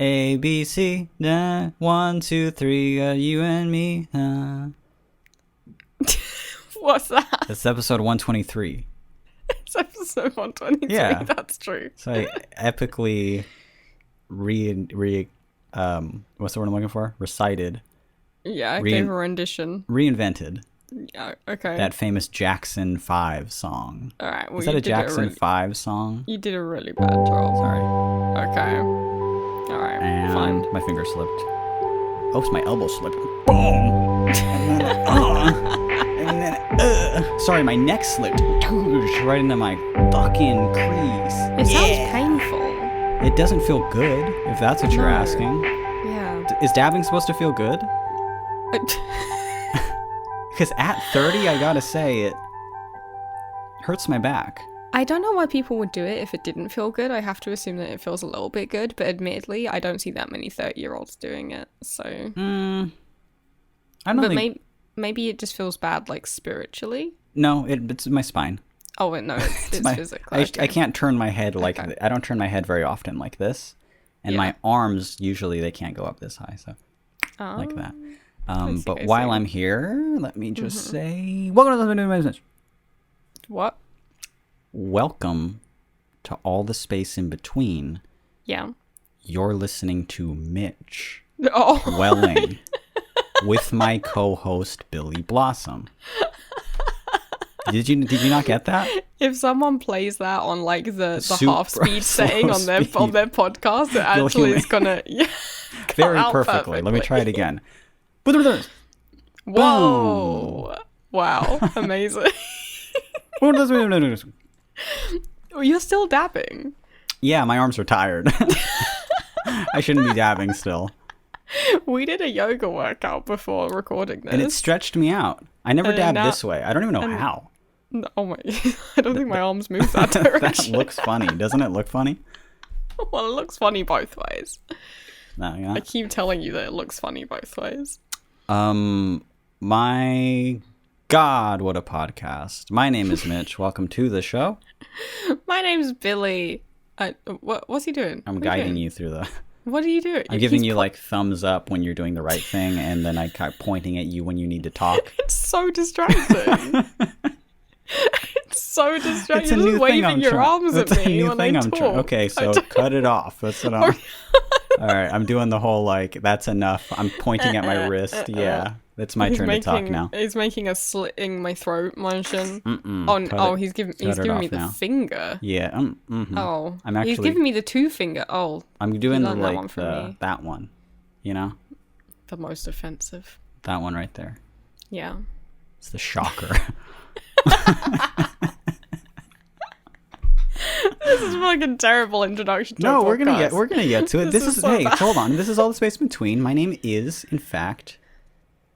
A, B, C, 1, 2, 3, you and me. What's that? That's episode 123. It's episode 123. Yeah. That's true. So I epically what's the word I'm looking for? Recited. Yeah, I gave a rendition. Reinvented. Yeah, okay. That famous Jackson 5 song. All right. Well, Is that a Jackson 5 song? You did a really bad job. Sorry. Okay. All right. And fine. my finger slipped. Oops, my elbow slipped. Boom. And then, sorry, my neck slipped. Right into my fucking crease. It sounds painful. It doesn't feel good, if that's what you're asking. Yeah. Is dabbing supposed to feel good? Because at 30, I gotta say, it hurts my back. I don't know why people would do it if it didn't feel good. I have to assume that it feels a little bit good, but admittedly, I don't see that many 30-year-olds doing it. So, I don't think. Maybe it just feels bad, like spiritually. No, it's my spine. Oh wait, no, it's my, physically. I can't turn my head like I don't turn my head very often like this, and my arms usually they can't go up this high, so like that. But while I'm here, let me just say, welcome to the message. What? Welcome to all the space in between. Yeah. You're listening to Mitch Welling with my co-host Billy Blossom. Did you not get that? If someone plays that on like the half speed slow setting on their podcast, it actually is gonna very perfectly. Let me try it again. Whoa! Wow! Amazing. You're still dabbing. Yeah, my arms are tired. I shouldn't be dabbing still. We did a yoga workout before recording this. And it stretched me out. I never dabbed this way. I don't even know how. Oh my... I don't think my arms move that direction. That looks funny. Doesn't it look funny? Well, it looks funny both ways. No, yeah. I keep telling you that it looks funny both ways. My God, what a podcast. My name is Mitch. Welcome to the show. My name's Billy. What's he doing? I'm guiding you through the... What are you doing? I'm giving you like thumbs up when you're doing the right thing, and then I keep pointing at you when you need to talk. It's so distracting. It's so distracting. It's a You're new just thing waving your arms at me when I talk. Okay, so cut it off. That's what I'm... All right, I'm doing the whole like, that's enough. I'm pointing at my wrist. Yeah, it's my turn to talk now. He's making a slitting my throat motion. He's giving me the finger. Yeah. I'm actually... He's giving me the two finger. Oh. I'm doing the like that one. You know. The most offensive. That one right there. Yeah. It's the shocker. This is fucking terrible introduction to we're gonna get to it. This is so bad. Hold on. This is all the space between. My name is, in fact,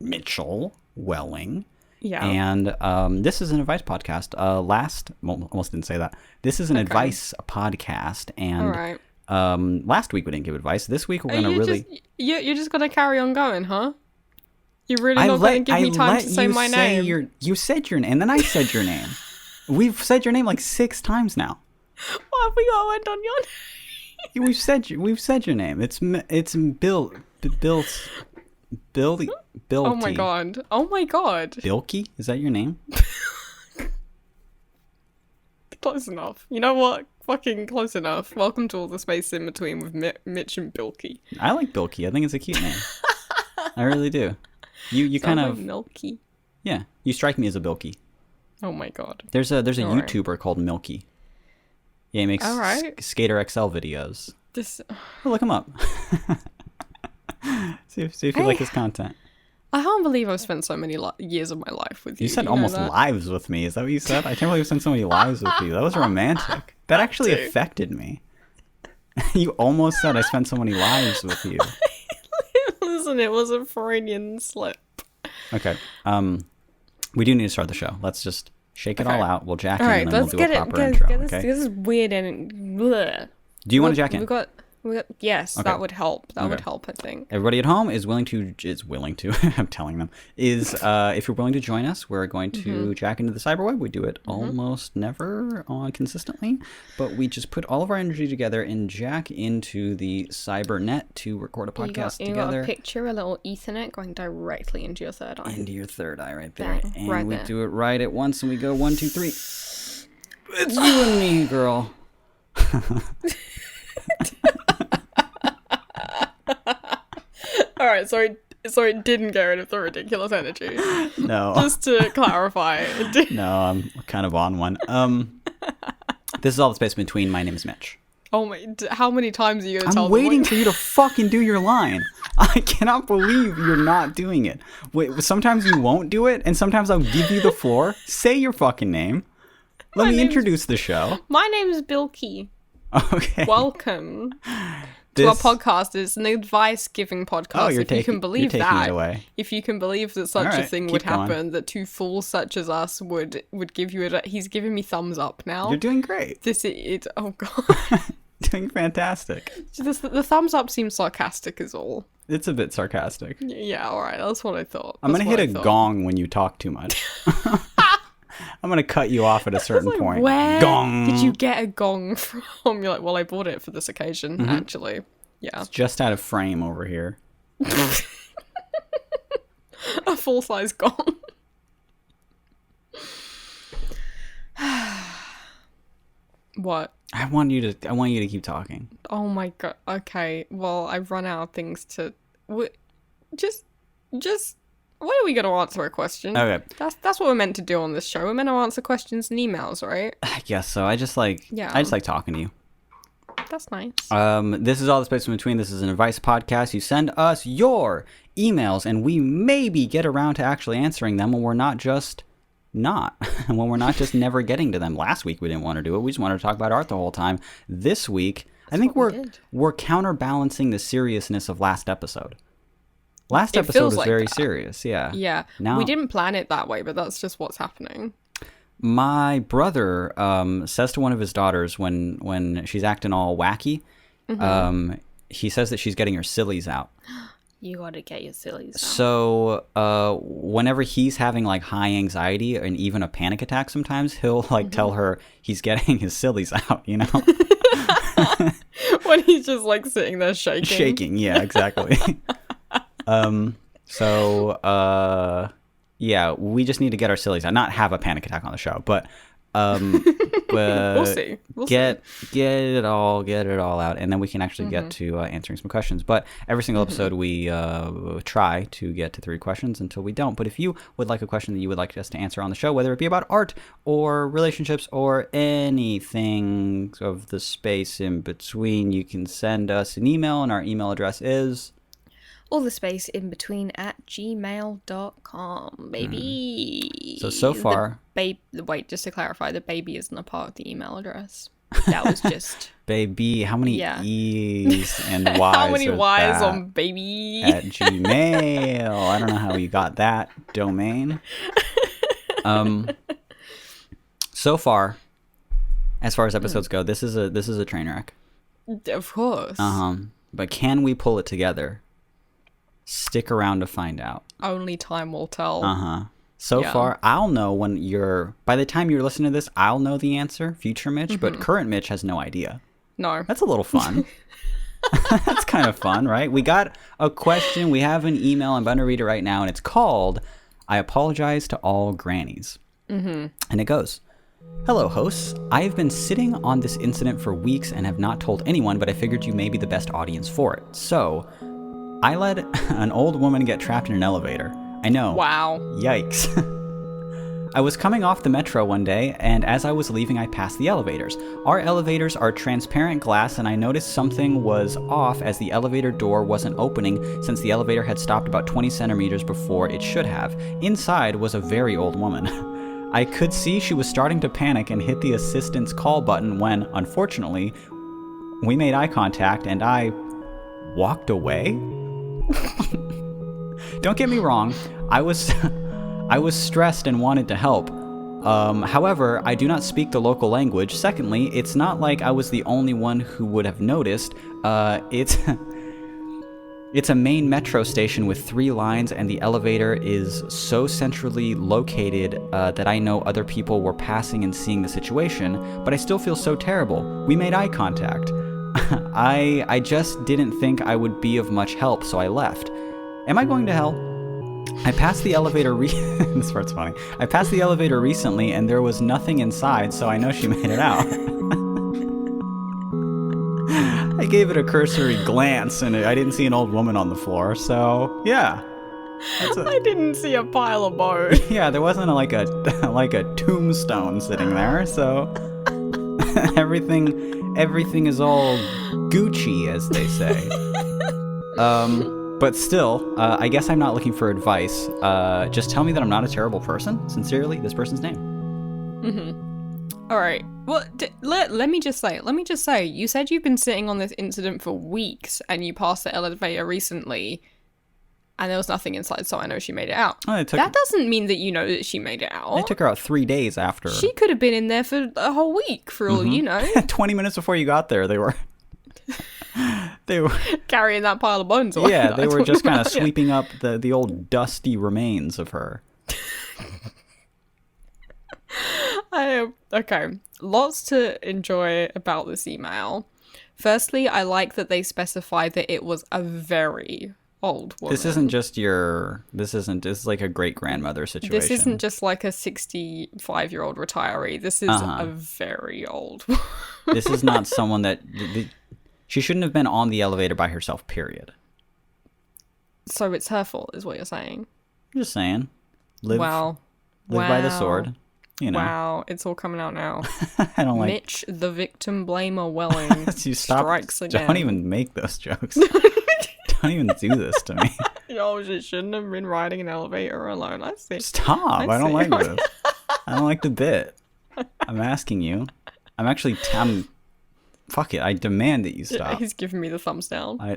Mitchell Welling. Yeah. And this is an advice podcast. Almost didn't say that. This is an advice podcast. And last week we didn't give advice. This week we're gonna you're just gonna carry on going, huh? You're really not gonna give me time to say my name. You said your name, and then I said your name. We've said your name like 6 times now. What have we got to end on your name? We've said your name. It's Bill. Billy. Oh my god. Bilky? Is that your name? Close enough. You know what? Fucking close enough. Welcome to all the space in between with Mitch and Bilky. I like Bilky. I think it's a cute name. I really do. You kind of Milky. Yeah. You strike me as a Bilky. Oh my god. There's a YouTuber called Milky. Yeah, he makes Skater XL videos. Look him up. see if you like his content. I can't believe I've spent so many years of my life with you. You said almost lives with me. Is that what you said? I can't believe I spent so many lives with you. That was romantic. That actually affected me. You almost said I spent so many lives with you. Listen, it was a Freudian slip. Okay. We do need to start the show. Let's just shake it all out. We'll jack in, and then we'll do a proper intro. Okay? This is weird and... Bleh. Do you want to jack in? Yes, Okay. that would help. That Okay. would help, I think. Everybody at home is willing to. I'm telling them if you're willing to join us, we're going to jack into the cyberweb. We do it almost never consistently, but we just put all of our energy together and jack into the cybernet to record a podcast You together. got a picture, a little Ethernet going directly into your third eye. Into your third eye, right there, Bang, and right we there. do it right at once, and we go 1, 2, 3. It's you and me, girl. All right, so it didn't get rid of the ridiculous energy. No. Just to clarify, it did. No, I'm kind of on one. This is all the space between. My name is Mitch. Oh my! How many times are you gonna tell I'm them? waiting for you to fucking do your line. I cannot believe you're not doing it. Wait, sometimes you won't do it, and sometimes I'll give you the floor. Say your fucking name. Let me introduce the show. My name is Bilky. Okay. Welcome to our podcast. It's an advice-giving podcast. Oh, If you can believe taking that. it away. If you can believe that such All a right, thing keep would going. happen, that two fools such as us would give you he's giving me thumbs up now. You're doing great. Oh god. Doing fantastic. The thumbs up seems sarcastic is all. It's a bit sarcastic. Yeah, alright, that's what I thought. I'm That's going to what hit I a thought. gong when you talk too much. I'm going to cut you off at a certain Like, point. where Gong! did you get a gong from? You're like, well, I bought it for this occasion, actually. Yeah. It's just out of frame over here. A full-size gong. What? I want you to keep talking. Oh my god. Okay. Well, I've run out of things to. Just. When are we going to answer a question? Okay. That's what we're meant to do on this show. We're meant to answer questions and emails, right? I guess so. I just like talking to you. That's nice. This is all the space in between. This is an advice podcast. You send us your emails, and we maybe get around to actually answering them when we're not just never getting to them. Last week we didn't want to do it. We just wanted to talk about art the whole time. This week, I think we're counterbalancing the seriousness of last episode. Last episode was very serious. Yeah. Yeah. Now, we didn't plan it that way, but that's just what's happening. My brother says to one of his daughters when she's acting all wacky, he says that she's getting her sillies out. You gotta get your sillies out. So whenever he's having like high anxiety and even a panic attack, sometimes he'll like tell her he's getting his sillies out, you know? When he's just like sitting there shaking. Shaking, yeah, exactly. Yeah, we just need to get our sillies out. Not have a panic attack on the show, but We'll see. Get it all out, and then we can actually get to answering some questions. But every single episode, we try to get to 3 questions until we don't. But if you would like a question that you would like us to answer on the show, whether it be about art or relationships or anything of the space in between, you can send us an email, and our email address is all the space in between at gmail.com, baby. So far... Wait, just to clarify, the baby isn't a part of the email address. That was just... Baby, how many E's and Y's how many are Y's that on baby? at Gmail? I don't know how you got that domain. So far as episodes go, this is a train wreck. Of course. But can we pull it together? Stick around to find out. Only time will tell. So far, I'll know by the time you're listening to this, I'll know the answer, future Mitch, but current Mitch has no idea. No. That's a little fun. That's kind of fun, right? We got a question. We have an email. I'm going to read it right now, and it's called, I Apologize to All Grannies. And it goes, Hello, hosts. I have been sitting on this incident for weeks and have not told anyone, but I figured you may be the best audience for it. So, I let an old woman get trapped in an elevator. I know. Wow. Yikes. I was coming off the metro one day, and as I was leaving, I passed the elevators. Our elevators are transparent glass, and I noticed something was off as the elevator door wasn't opening since the elevator had stopped about 20 centimeters before it should have. Inside was a very old woman. I could see she was starting to panic and hit the assistance call button when, unfortunately, we made eye contact and I walked away. Don't get me wrong, I was stressed and wanted to help. However, I do not speak the local language. Secondly, it's not like I was the only one who would have noticed. It's a main metro station with 3 lines, and the elevator is so centrally located that I know other people were passing and seeing the situation, but I still feel so terrible. We made eye contact. I just didn't think I would be of much help, so I left. Am I going to hell? I passed the elevator this part's funny. I passed the elevator recently, and there was nothing inside, so I know she made it out. I gave it a cursory glance, and I didn't see an old woman on the floor, so yeah. I didn't see a pile of bones. Yeah, there wasn't like a tombstone sitting there, so everything is all Gucci, as they say. But still, I guess I'm not looking for advice. Just tell me that I'm not a terrible person. Sincerely, this person's name. Mm-hmm. All right. Well, let me just say, you said you've been sitting on this incident for weeks, and you passed the elevator recently, and there was nothing inside, so I know she made it out. Oh, that doesn't mean that you know that she made it out. It took her out 3 days after. She could have been in there for a whole week, for all you know. 20 minutes before you got there, they were carrying that pile of bones away. Yeah, they were just kind of sweeping up the old dusty remains of her. Okay, lots to enjoy about this email. Firstly, I like that they specify that it was a very old woman. This is like a great grandmother situation. This isn't just like a 65-year-old retiree. This is a very old woman. This is not someone that... She shouldn't have been on the elevator by herself, period. So it's her fault, is what you're saying? I'm just saying. Live by the sword. You know. Wow, it's all coming out now. I don't like... Mitch, the victim blamer Welling, strikes again. Don't even make those jokes. Don't even do this to me. Yo, she shouldn't have been riding an elevator alone. I see. Stop. I don't like this. I don't like the bit. I'm asking you. I'm actually... Fuck it. I demand that you stop. He's giving me the thumbs down. I'm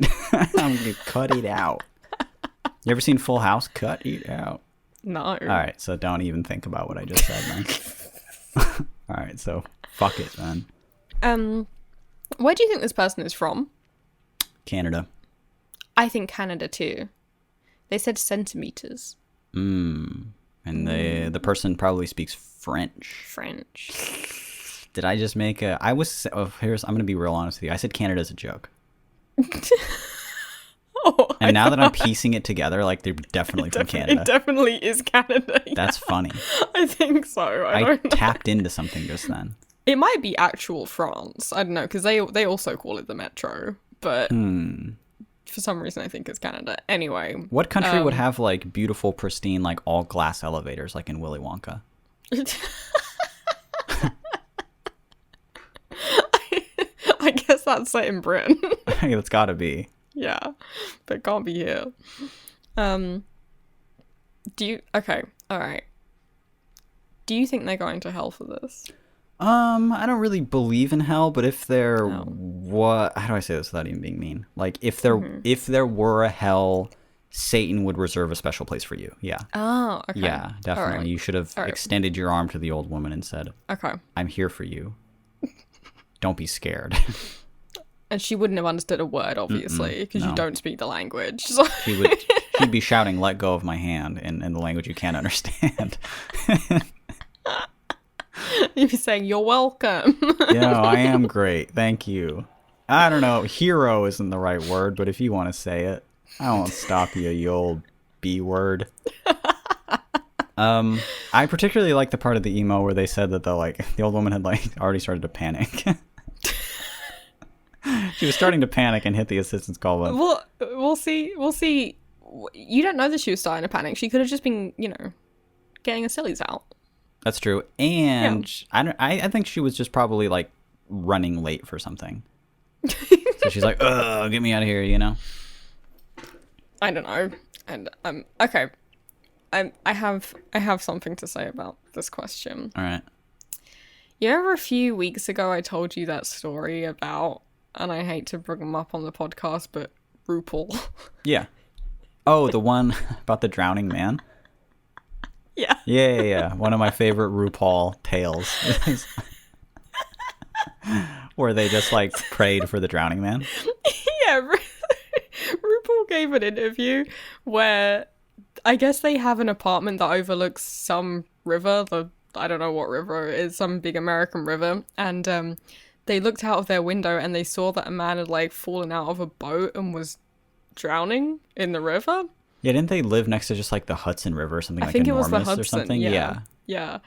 going to cut it out. You ever seen Full House? Cut it out. No. All right, so don't even think about what I just said, man. All right, so fuck it, then. Where do you think this person is from? Canada. I think Canada too. They said centimeters. And the person probably speaks French. Did I just make a... I'm going to be real honest with you. I said Canada as a joke. And now that I'm piecing it together, like, they're definitely from Canada. It definitely is Canada. Yeah. That's funny. I think so. I tapped into something just then. It might be actual France. I don't know, because they also call it the Metro. But for some reason, I think it's Canada. Anyway. What country would have, like, beautiful, pristine, like, all glass elevators, like in Willy Wonka? I guess that's set in Britain. It's gotta be. Yeah, but it can't be here. Okay, alright. Do you think they're going to hell for this? I don't really believe in hell, but if there how do I say this without even being mean? Like, if there were a hell, Satan would reserve a special place for you. Yeah. Oh, okay. Yeah, definitely. Right. You should have extended your arm to the old woman and said, "Okay, I'm here for you. Don't be scared." And she wouldn't have understood a word, obviously, because you don't speak the language. So. She'd be shouting, "Let go of my hand," in the language you can't understand. You'd be saying, "You're welcome." Yeah, I am great. Thank you. I don't know. Hero isn't the right word, but if you want to say it, I won't stop you, you old B word. I particularly like the part of the email where they said that the old woman had already started to panic. She was starting to panic and hit the assistance call button. Well, we'll see. You don't know that she was starting to panic. She could have just been, getting her sillies out. That's true. And yeah. I think she was just probably running late for something. So she's like, "Ugh, get me out of here," I don't know. And okay. I have something to say about this question. All right. You remember a few weeks ago I told you that story about, and I hate to bring them up on the podcast, but RuPaul. Yeah. Oh, the one about the drowning man? Yeah. Yeah. One of my favorite RuPaul tales is where they just like prayed for the drowning man. Yeah, RuPaul gave an interview where I guess they have an apartment that overlooks some river. I don't know what river it is, some big American river, and they looked out of their window and they saw that a man had like fallen out of a boat and was drowning in the river. Yeah, didn't they live next to just like the Hudson River or something I like think enormous it was the Hudson, or something? Yeah.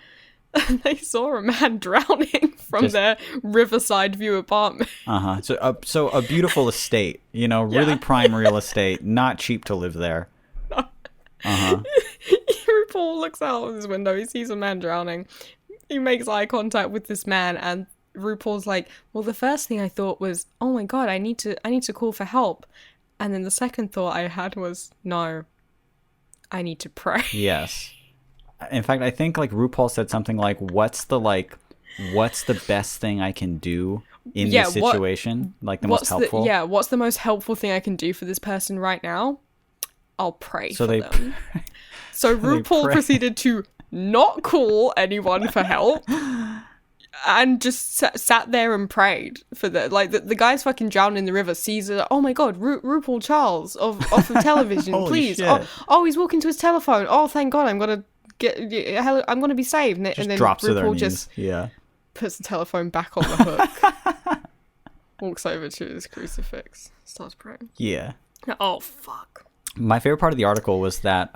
And they saw a man drowning from their riverside view apartment. So a beautiful estate, you know, really prime real estate, not cheap to live there. RuPaul looks out of his window, he sees a man drowning. He makes eye contact with this man, and RuPaul's like, well, the first thing I thought was, oh my god, I need to call for help. And then the second thought I had was, no, I need to pray. Yes. In fact, I think like RuPaul said something like, what's the best thing I can do in this situation? Like the most helpful? What's the most helpful thing I can do for this person right now? I'll pray for them. So RuPaul proceeded to not call anyone for help and just sat there and prayed for the guy's fucking drowned in the river, sees it. Oh my god, RuPaul Charles off of television, please. Shit. Oh, he's walking to his telephone. Oh, thank god, I'm gonna be saved. And then drops to their RuPaul knees. just puts the telephone back on the hook, walks over to his crucifix, starts praying. Yeah. Oh fuck. My favorite part of the article was that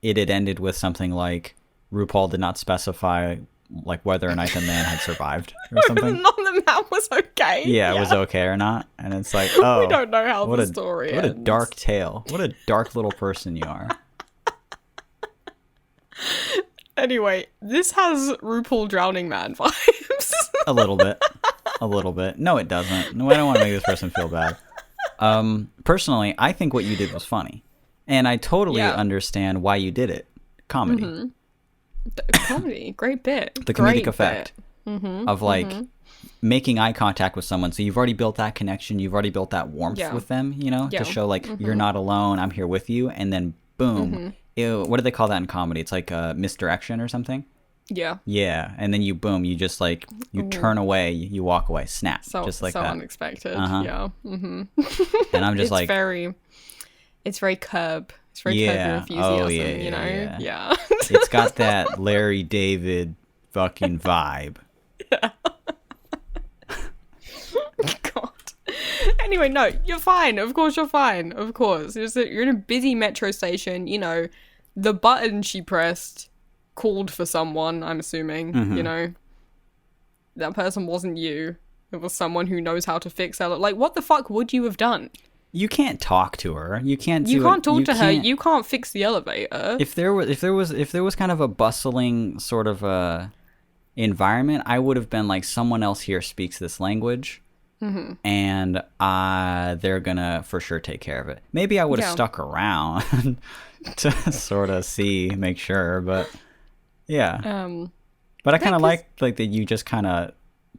it had ended with something like RuPaul did not specify like whether or not the man had survived or something. Not the man was okay. Yeah, it was okay or not. And it's like, oh, we don't know how the story ends. What a dark tale. What a dark little person you are. Anyway, this has RuPaul Drowning Man vibes. A little bit. No, it doesn't. No, I don't want to make this person feel bad. Personally, I think what you did was funny. And I totally understand why you did it. Comedy. Mm-hmm. Comedy, great bit. The comedic effect of like making eye contact with someone. So you've already built that connection. You've already built that warmth with them, you know, to show like you're not alone. I'm here with you. And then boom. What do they call that in comedy? It's like a misdirection or something. Yeah. Yeah. And then you just like, you turn away, you walk away, snap. Just like so that. Unexpected. Yeah. And I'm just it's very Curb. It's very Curb Your Enthusiasm, you know? Yeah. It's got that Larry David fucking vibe. Yeah. God. Anyway, no, you're fine. Of course you're fine. Of course. You're in a busy metro station, you know. The button she pressed called for someone, I'm assuming, you know. That person wasn't you. It was someone who knows how to fix that. Like, what the fuck would you have done? You can't talk to her. You can't talk to her. You can't fix the elevator. If there was kind of a bustling sort of environment, I would have been like, someone else here speaks this language, and they're gonna for sure take care of it. Maybe I would have stuck around to sort of make sure, but yeah. But I kind of like that you just kind of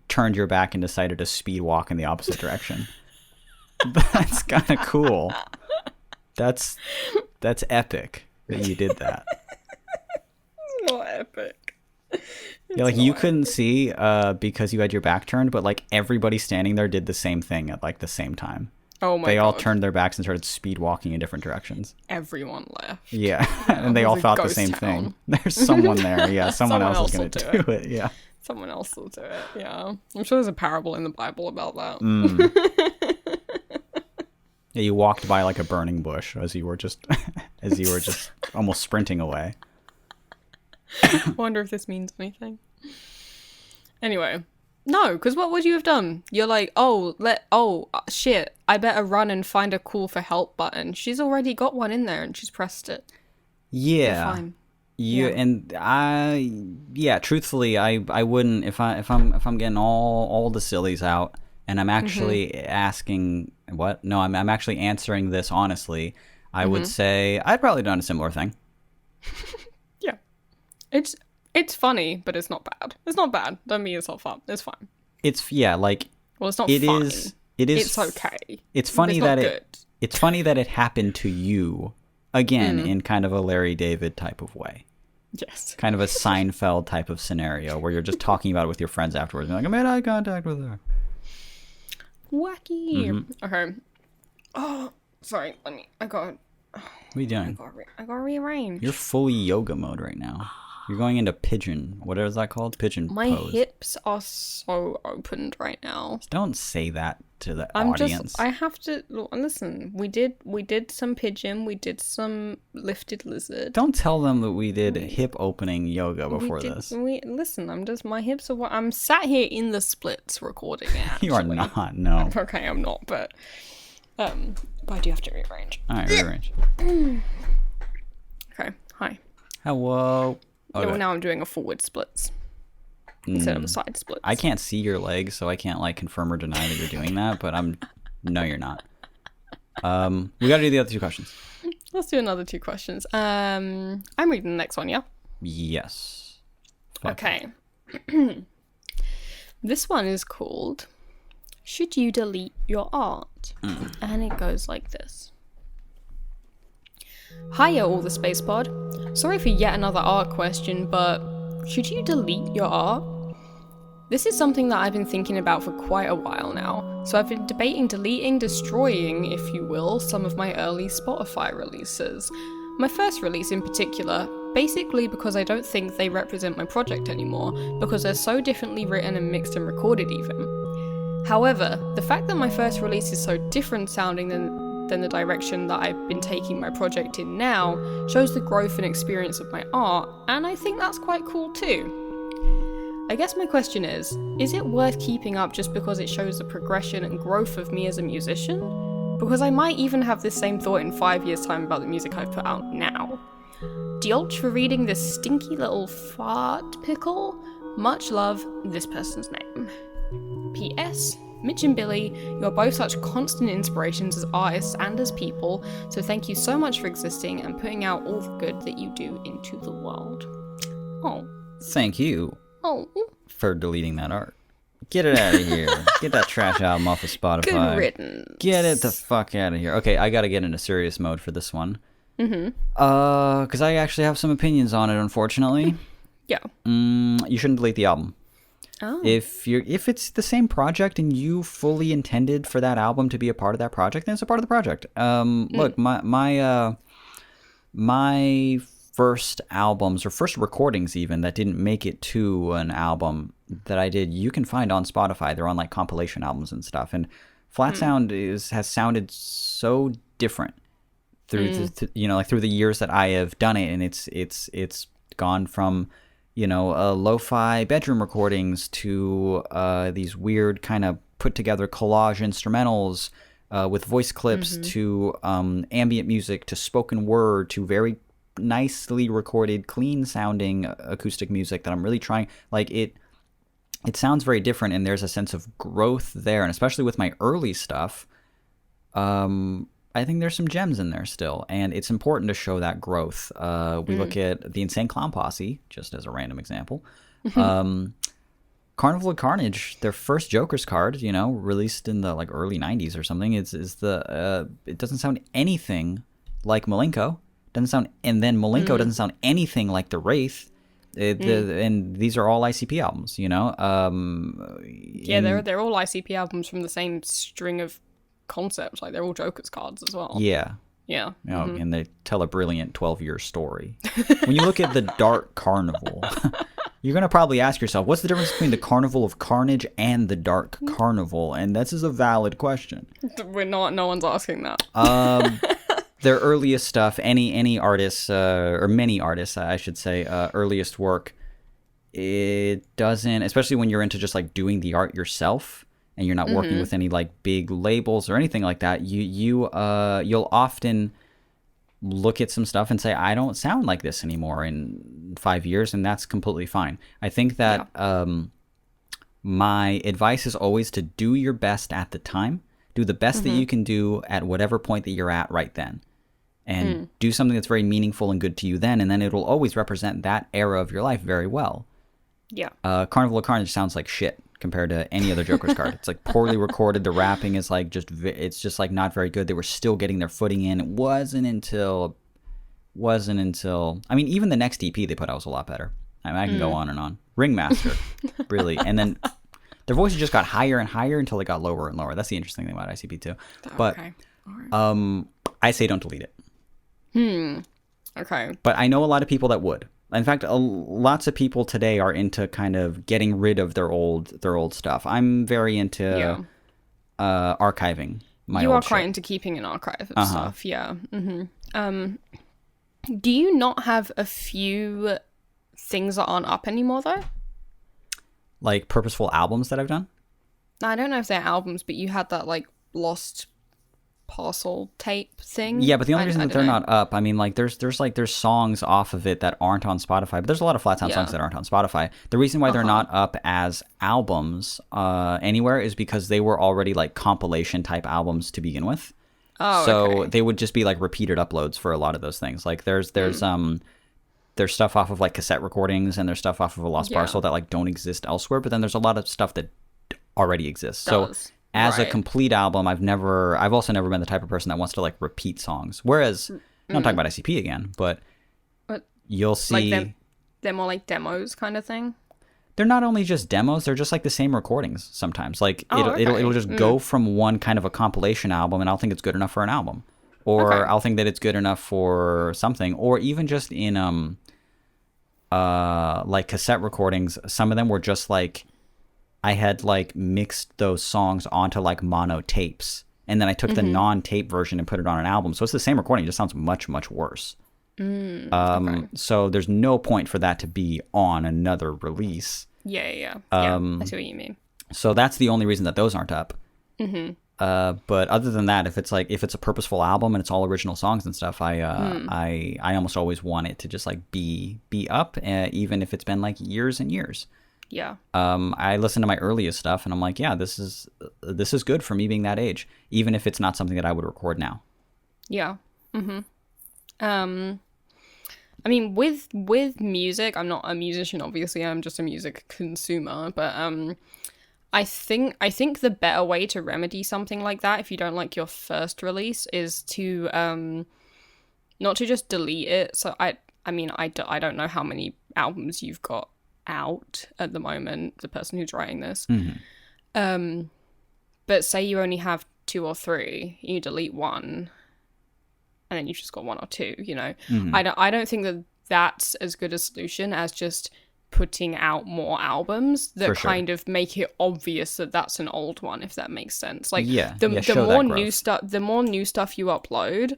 turned your back and decided to speed walk in the opposite direction. That's kind of cool. That's epic that you did that. It's not epic. Yeah, like you couldn't see because you had your back turned, but like everybody standing there did the same thing at like the same time. Oh my god. They all turned their backs and started speed walking in different directions. Everyone left. Yeah. And they all thought the same thing. There's someone there. Yeah, someone else is going to do it. Yeah. Someone else will do it. Yeah. I'm sure there's a parable in the Bible about that. Yeah, you walked by like a burning bush as you were just almost sprinting away. I wonder if this means anything. Anyway, no, because what would you have done? You're like, shit, I better run and find a call for help button. She's already got one in there and she's pressed it. Yeah. You're fine. Truthfully, I wouldn't if I'm getting all the sillies out and I'm actually asking what? No, I'm actually answering this honestly. I would say I'd probably done a similar thing. Yeah. It's funny, but it's not bad. It's not bad. Don't mean it's not fun. It's fine. It's it's not funny. It is It's okay. It's funny it's funny that it happened to you again in kind of a Larry David type of way. Yes. Kind of a Seinfeld type of scenario where you're just talking about it with your friends afterwards. You're like, I made eye contact with her. Wacky. Okay. Oh, sorry. I got... What are you doing? I got rearranged. You're fully yoga mode right now. You're going into pigeon. What is that called? Pigeon My pose. hips are so opened right now. Don't say that to the audience. I have to listen. We did some pigeon. We did some lifted lizard. Don't tell them that we did hip opening yoga before this. Listen. My hips are. I'm sat here in the splits recording it. You are not. No. Okay, I'm not. But I do have to rearrange. All right, rearrange. Okay. Hi. Hello. Okay. Yeah, well, now I'm doing a forward splits instead of a side splits. I can't see your legs, so I can't like confirm or deny that you're doing that. But no, you're not. We got to do the other two questions. Let's do another two questions. I'm reading the next one. Yeah. Yes. Okay. This one is called "Should you delete your art?" And it goes like this. Hiya, all the space pod. Sorry for yet another art question, but should you delete your art? This is something that I've been thinking about for quite a while now, so I've been debating deleting, destroying, if you will, some of my early Spotify releases. My first release in particular, basically because I don't think they represent my project anymore, because they're so differently written and mixed and recorded even. However, the fact that my first release is so different sounding than the direction that I've been taking my project in now shows the growth and experience of my art, and I think that's quite cool too. I guess my question is it worth keeping up just because it shows the progression and growth of me as a musician? Because I might even have this same thought in 5 years' time about the music I've put out now. Diolch for reading this stinky little fart pickle. Much love, this person's name. P.S. Mitch and Billy, you're both such constant inspirations as artists and as people, so thank you so much for existing and putting out all the good that you do into the world. Oh. Thank you. Oh. For deleting that art. Get it out of here. Get that trash album off of Spotify. Good riddance. Get it the fuck out of here. Okay, I gotta get into serious mode for this one. Mm-hmm. Because I actually have some opinions on it, unfortunately. Yeah. You shouldn't delete the album. Oh. If it's the same project and you fully intended for that album to be a part of that project, then it's a part of the project. Look, my first albums or first recordings even that didn't make it to an album that I did, you can find on Spotify. They're on like compilation albums and stuff. And Flat Sound has sounded so different through through the years that I have done it, and it's gone from lo-fi bedroom recordings to these weird kind of put together collage instrumentals with voice clips to ambient music to spoken word to very nicely recorded, clean sounding acoustic music that I'm really trying. Like it sounds very different, and there's a sense of growth there. And especially with my early stuff, I think there's some gems in there still, and it's important to show that growth. We look at the Insane Clown Posse, just as a random example. Carnival of Carnage, their first Joker's card, released in the like early 90s or something, it doesn't sound anything like Malenko. And then Malenko doesn't sound anything like the Wraith. And these are all ICP albums, they're all ICP albums from the same string of concepts. Like they're all Joker's cards as well. Yeah. And they tell a brilliant 12-year story. When you look at the Dark Carnival, you're going to probably ask yourself, what's the difference between the Carnival of Carnage and the Dark Carnival? And this is a valid question. No one's asking that. Their earliest stuff, any artists, or many artists, I should say, earliest work, it doesn't, especially when you're into just like doing the art yourself and you're not working with any like big labels or anything like that, you'll often look at some stuff and say, I don't sound like this anymore in 5 years, and that's completely fine. I think that my advice is always to do your best at the time. Do the best that you can do at whatever point that you're at right then. And do something that's very meaningful and good to you then, and then it'll always represent that era of your life very well. Yeah. Carnival of Carnage sounds like shit compared to any other Joker's card. It's like poorly recorded. The rapping is like it's just like not very good. They were still getting their footing in. It wasn't until wasn't until, I mean, even the next EP they put out was a lot better. I mean, I can go on and on. Ringmaster, really. And then their voices just got higher and higher until they got lower and lower. That's the interesting thing about ICP2. But I say don't delete it. Okay. But I know a lot of people that would. In fact, lots of people today are into kind of getting rid of their old stuff. I'm very into archiving my you old are quite shit. into keeping an archive of stuff, yeah. Do you not have a few things that aren't up anymore, though? Like purposeful albums that I've done? I don't know if they're albums, but you had that, like, lost parcel tape thing. Yeah, but the only reason that they're not up, I mean, like, there's songs off of it that aren't on Spotify, but there's a lot of Flat Sound songs that aren't on Spotify. The reason why they're not up as albums anywhere is because they were already, like, compilation type albums to begin with. So they would just be, like, repeated uploads for a lot of those things. Like, there's stuff off of, like, cassette recordings, and there's stuff off of a lost parcel that, like, don't exist elsewhere, but then there's a lot of stuff that already exists. So as a complete album, I've also never been the type of person that wants to, like, repeat songs. Whereas, I'm not talking about ICP again, but you'll see... Like they're more like demos kind of thing? They're not only just demos, they're just, like, the same recordings sometimes. Like, it'll just go from one kind of a compilation album, and I'll think it's good enough for an album. Or I'll think that it's good enough for something. Or even just in, like, cassette recordings, some of them were just, like... I had, like, mixed those songs onto, like, mono tapes. And then I took the non-tape version and put it on an album. So it's the same recording. It just sounds much, much worse. So there's no point for that to be on another release. Yeah. I see what you mean. So that's the only reason that those aren't up. But other than that, if it's a purposeful album and it's all original songs and stuff, I almost always want it to just, like, be up, even if it's been, like, years and years. Yeah. I listen to my earliest stuff and I'm like, yeah, this is good for me being that age, even if it's not something that I would record now. Yeah. I mean, with music, I'm not a musician, obviously. I'm just a music consumer, but I think the better way to remedy something like that, if you don't like your first release, is to not to just delete it. So I don't know how many albums you've got out at the moment, the person who's writing this, but say you only have 2 or 3, you delete one and then you've just got 1 or 2, you know. I don't think that that's as good a solution as just putting out more albums that kind of make it obvious that that's an old one, if that makes sense. Like the more new stuff you upload,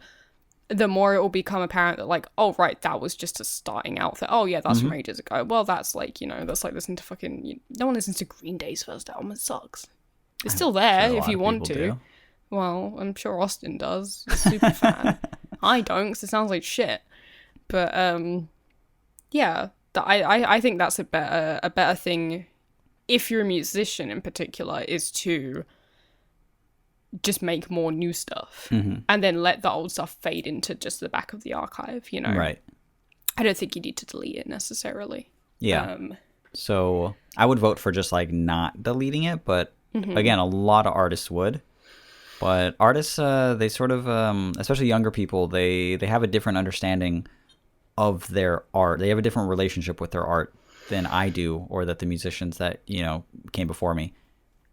the more it will become apparent that, like, oh, right, that was just a starting out thing. Oh, yeah, that's from ages ago. Well, that's like, you know, that's like listening to fucking... no one listens to Green Day's first album. It sucks. It's still there if you want to. Do. Well, I'm sure Austin does. He's a super fan. I don't, because it sounds like shit. But, yeah, I think that's a better thing, if you're a musician in particular, is to... just make more new stuff and then let the old stuff fade into just the back of the archive, you know? Right. I don't think you need to delete it necessarily. Yeah. So I would vote for just, like, not deleting it, but again, a lot of artists would. But artists, they sort of, especially younger people, they have a different understanding of their art. They have a different relationship with their art than I do, or that the musicians that, you know, came before me.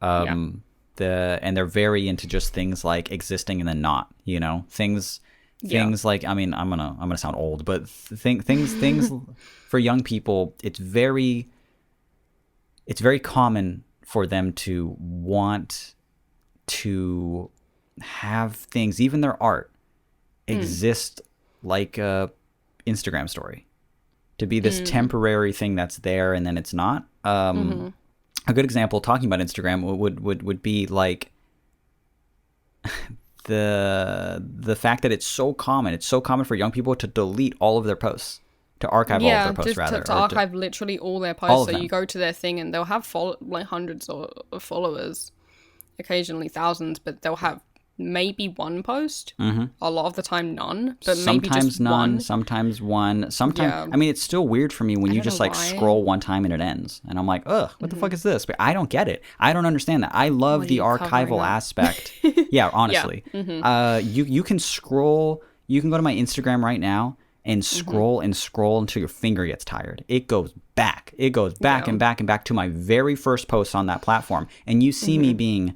And they're very into just things like existing and then not, you know, things like, I mean, I'm gonna sound old, but things for young people, it's very common for them to want to have things, even their art, exist like a Instagram story, to be this temporary thing that's there and then it's not. A good example, talking about Instagram, would be, like, the fact that it's so common for young people to delete all of their posts, to archive all of their posts, rather. To archive literally all their posts. So you go to their thing and they'll have like hundreds of followers, occasionally thousands, but they'll have maybe one post. A lot of the time none, but maybe just none, one. sometimes one. Sometimes I mean, it's still weird for me when you just, like, scroll one time and it ends, and I'm like, ugh, what the fuck is this? But I don't get it. I don't understand that. I love the archival aspect. Yeah, honestly. You can scroll. You can go to my Instagram right now and scroll and scroll until your finger gets tired. It goes back. It goes back and back and back to my very first post on that platform. And you see me being,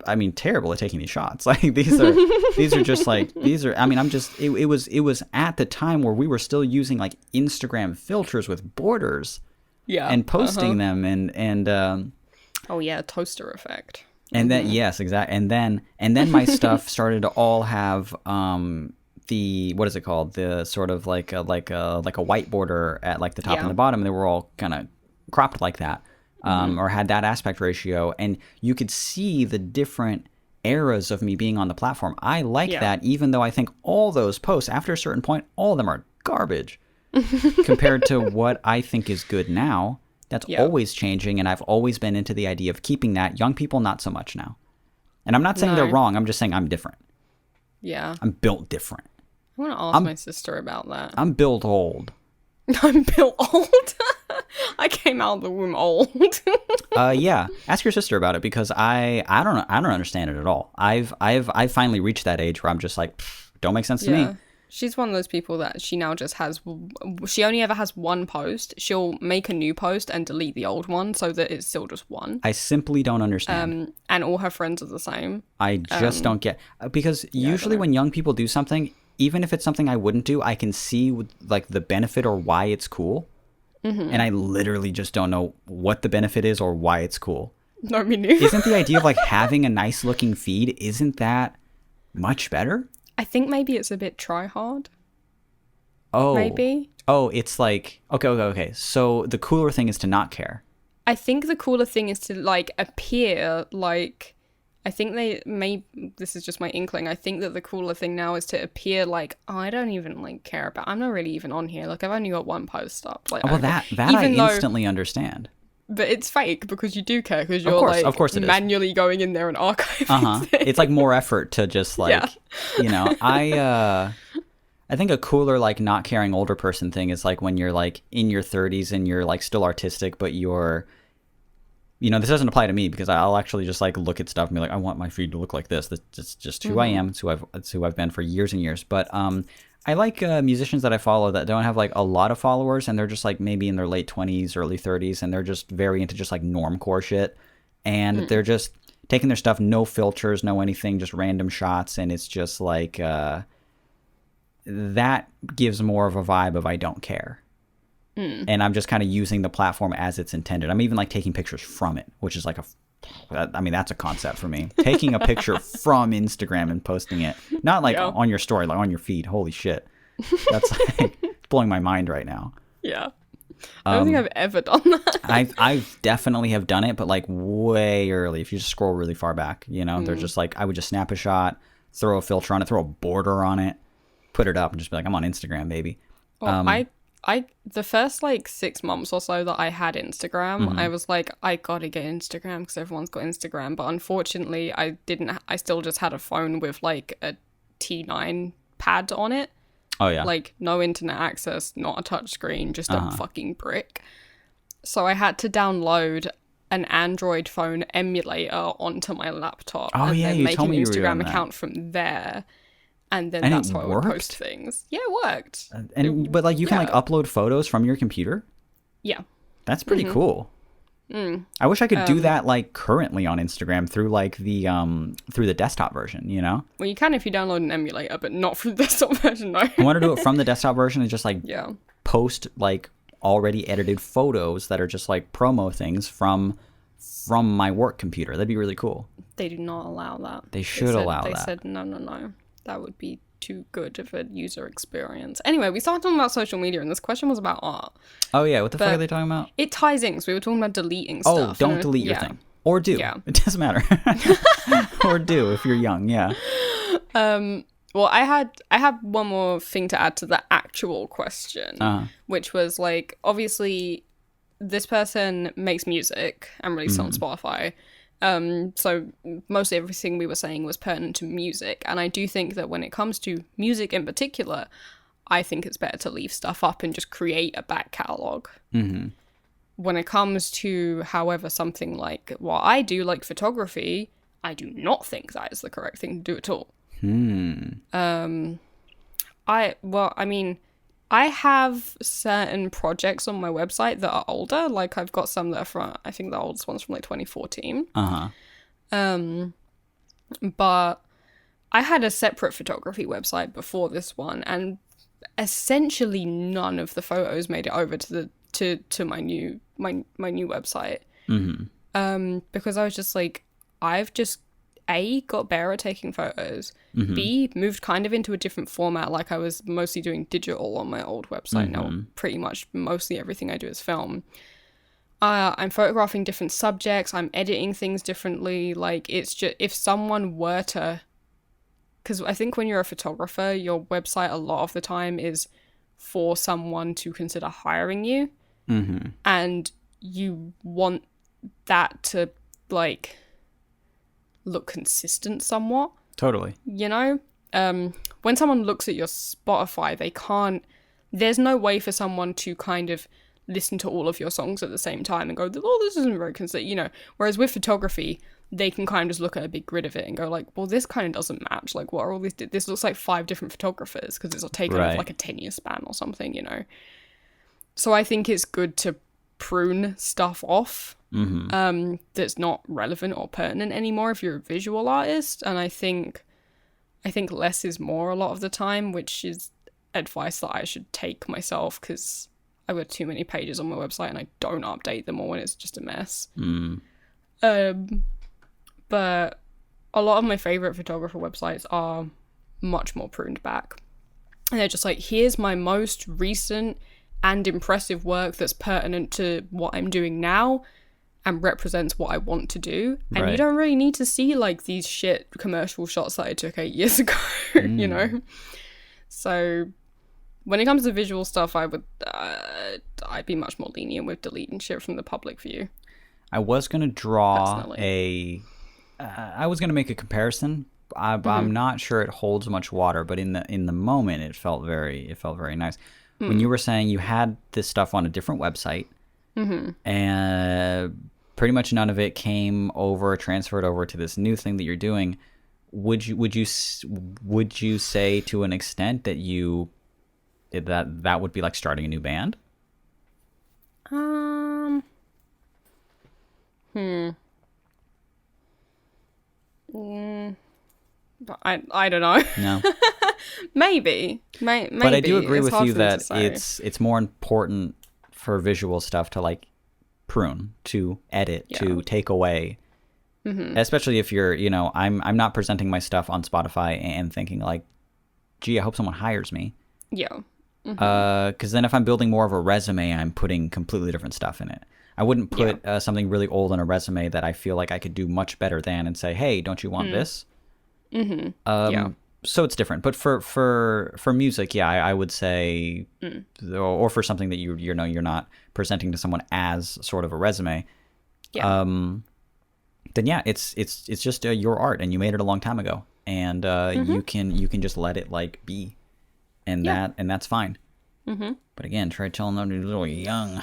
I mean, terrible at taking these shots. Like these are just like, I mean, it was at the time where we were still using like Instagram filters with borders and posting them and oh yeah, toaster effect. And then, yes, exactly. And then my stuff started to all have, the, what is it called? The sort of like a white border at like the top and the bottom. And they were all kind of cropped like that. Or had that aspect ratio, and you could see the different eras of me being on the platform. I like that, even though I think all those posts, after a certain point, all of them are garbage compared to what I think is good now. That's always changing, and I've always been into the idea of keeping that. Young people, not so much now. And I'm not saying they're wrong. I'm just saying I'm different. Yeah. I'm built different. I want to ask my sister about that. I'm built old. I'm built old? I came out of the womb old. Yeah. Ask your sister about it, because I don't understand it at all. I've finally reached that age where I'm just like, don't make sense to me. She's one of those people that she now just has, she only ever has one post. She'll make a new post and delete the old one so that it's still just one. I simply don't understand. And all her friends are the same. I just don't get, because usually when young people do something, even if it's something I wouldn't do, I can see like the benefit or why it's cool. And I literally just don't know what the benefit is or why it's cool. No, me neither. Isn't the idea of like having a nice looking feed, isn't that much better? I think maybe it's a bit try hard. Oh. Maybe. Oh, it's like, okay. So the cooler thing is to not care. I think the cooler thing is to like appear like, I think this is just my inkling. I think that the cooler thing now is to appear like, oh, I don't even like care about, I'm not really even on here. Like I've only got one post up. Like, well, that I instantly understand. But it's fake because you do care, because you're of course it manually is. Going in there and archiving things. It's like more effort to just like, you know, I think a cooler like not caring older person thing is like when you're like in your 30s and you're like still artistic, but you're, you know, this doesn't apply to me because I'll actually just like look at stuff and be like, I want my feed to look like this. That's just who I am. It's who I've been for years and years. But I like musicians that I follow that don't have like a lot of followers, and they're just like maybe in their late 20s, early 30s, and they're just very into just like normcore shit. And they're just taking their stuff, no filters, no anything, just random shots. And it's just like, that gives more of a vibe of I don't care. And I'm just kind of using the platform as it's intended. I'm even like taking pictures from it, which is like that's a concept for me. Taking a picture from Instagram and posting it, not like on your story, like on your feed. Holy shit. That's like blowing my mind right now. Yeah. I don't think I've ever done that. I've definitely have done it, but like way early. If you just scroll really far back, you know, they're just like, I would just snap a shot, throw a filter on it, throw a border on it, put it up and just be like, I'm on Instagram, baby. Well, the first like 6 months or so that I had Instagram, I was like, I gotta get Instagram because everyone's got Instagram. But unfortunately, I didn't. I still just had a phone with like a T9 pad on it. Oh yeah. Like no internet access, not a touch screen, just a fucking brick. So I had to download an Android phone emulator onto my laptop. Oh, and yeah, then you make told an me you were doing Instagram that. account from there. And then And that's it how I would worked? post things. Yeah, it worked. But like you can like upload photos from your computer? Yeah. That's pretty cool. I wish I could do that like currently on Instagram through like the desktop version, you know? Well, you can if you download an emulator, but not from the desktop version, no. I want to do it from the desktop version and just like post like already edited photos that are just like promo things from my work computer. That'd be really cool. They do not allow that. They should allow that. They said no. That would be too good of a user experience. Anyway, we started talking about social media, and this question was about art. Oh yeah, what the fuck are they talking about? It ties in, because we were talking about deleting stuff. Oh, don't delete your thing. Or do. Yeah. It doesn't matter. Or do if you're young, yeah. Well, I had one more thing to add to the actual question, which was like, obviously, this person makes music and releases it on Spotify. So mostly everything we were saying was pertinent to music. And I do think that when it comes to music in particular, I think it's better to leave stuff up and just create a back catalogue. When it comes to, however, something like what I do, like photography, I do not think that is the correct thing to do at all. I have certain projects on my website that are older. Like, I've got some that are from, I think the oldest one's from like 2014. But I had a separate photography website before this one, and essentially none of the photos made it over to my new website. Because I was just like, I've just A, got better at taking photos, B, moved kind of into a different format. Like, I was mostly doing digital on my old website. Now pretty much mostly everything I do is film. I'm photographing different subjects, I'm editing things differently. Like, it's just, if someone were to, because I think when you're a photographer, your website a lot of the time is for someone to consider hiring you, and you want that to, like, look consistent somewhat. Totally. You know? When someone looks at your Spotify, there's no way for someone to kind of listen to all of your songs at the same time and go, oh, this isn't very consistent, you know? Whereas with photography, they can kind of just look at a big grid of it and go like, well, this kind of doesn't match. Like, what are all these? This looks like 5 different photographers because it's taken off like a 10-year span or something, you know? So I think it's good to prune stuff off that's not relevant or pertinent anymore if you're a visual artist. And I think less is more a lot of the time, which is advice that I should take myself, because I've got too many pages on my website and I don't update them all and it's just a mess. But a lot of my favorite photographer websites are much more pruned back. And they're just like, here's my most recent and impressive work that's pertinent to what I'm doing now and represents what I want to do. And you don't really need to see like these shit commercial shots that I took 8 years ago, you know? So when it comes to visual stuff, I'd be much more lenient with deleting shit from the public view. I was going to draw I was going to make a comparison. I'm not sure it holds much water, but in the moment, it felt very nice. When you were saying you had this stuff on a different website, and pretty much none of it transferred over to this new thing that you're doing, would you say to an extent that that would be like starting a new band? But I don't know. No. Maybe. But I do agree with you that it's more important for visual stuff to like prune, to edit, to take away. Especially if you're, you know, I'm not presenting my stuff on Spotify and thinking like, gee, I hope someone hires me. Yeah. Because then if I'm building more of a resume, I'm putting completely different stuff in it. I wouldn't put something really old on a resume that I feel like I could do much better than and say, hey, don't you want this? So it's different. But for music, I would say, or for something that you're not presenting to someone as sort of a resume, then it's just your art, and you made it a long time ago, and you can just let it like be, and that's fine. But again, try telling them these little young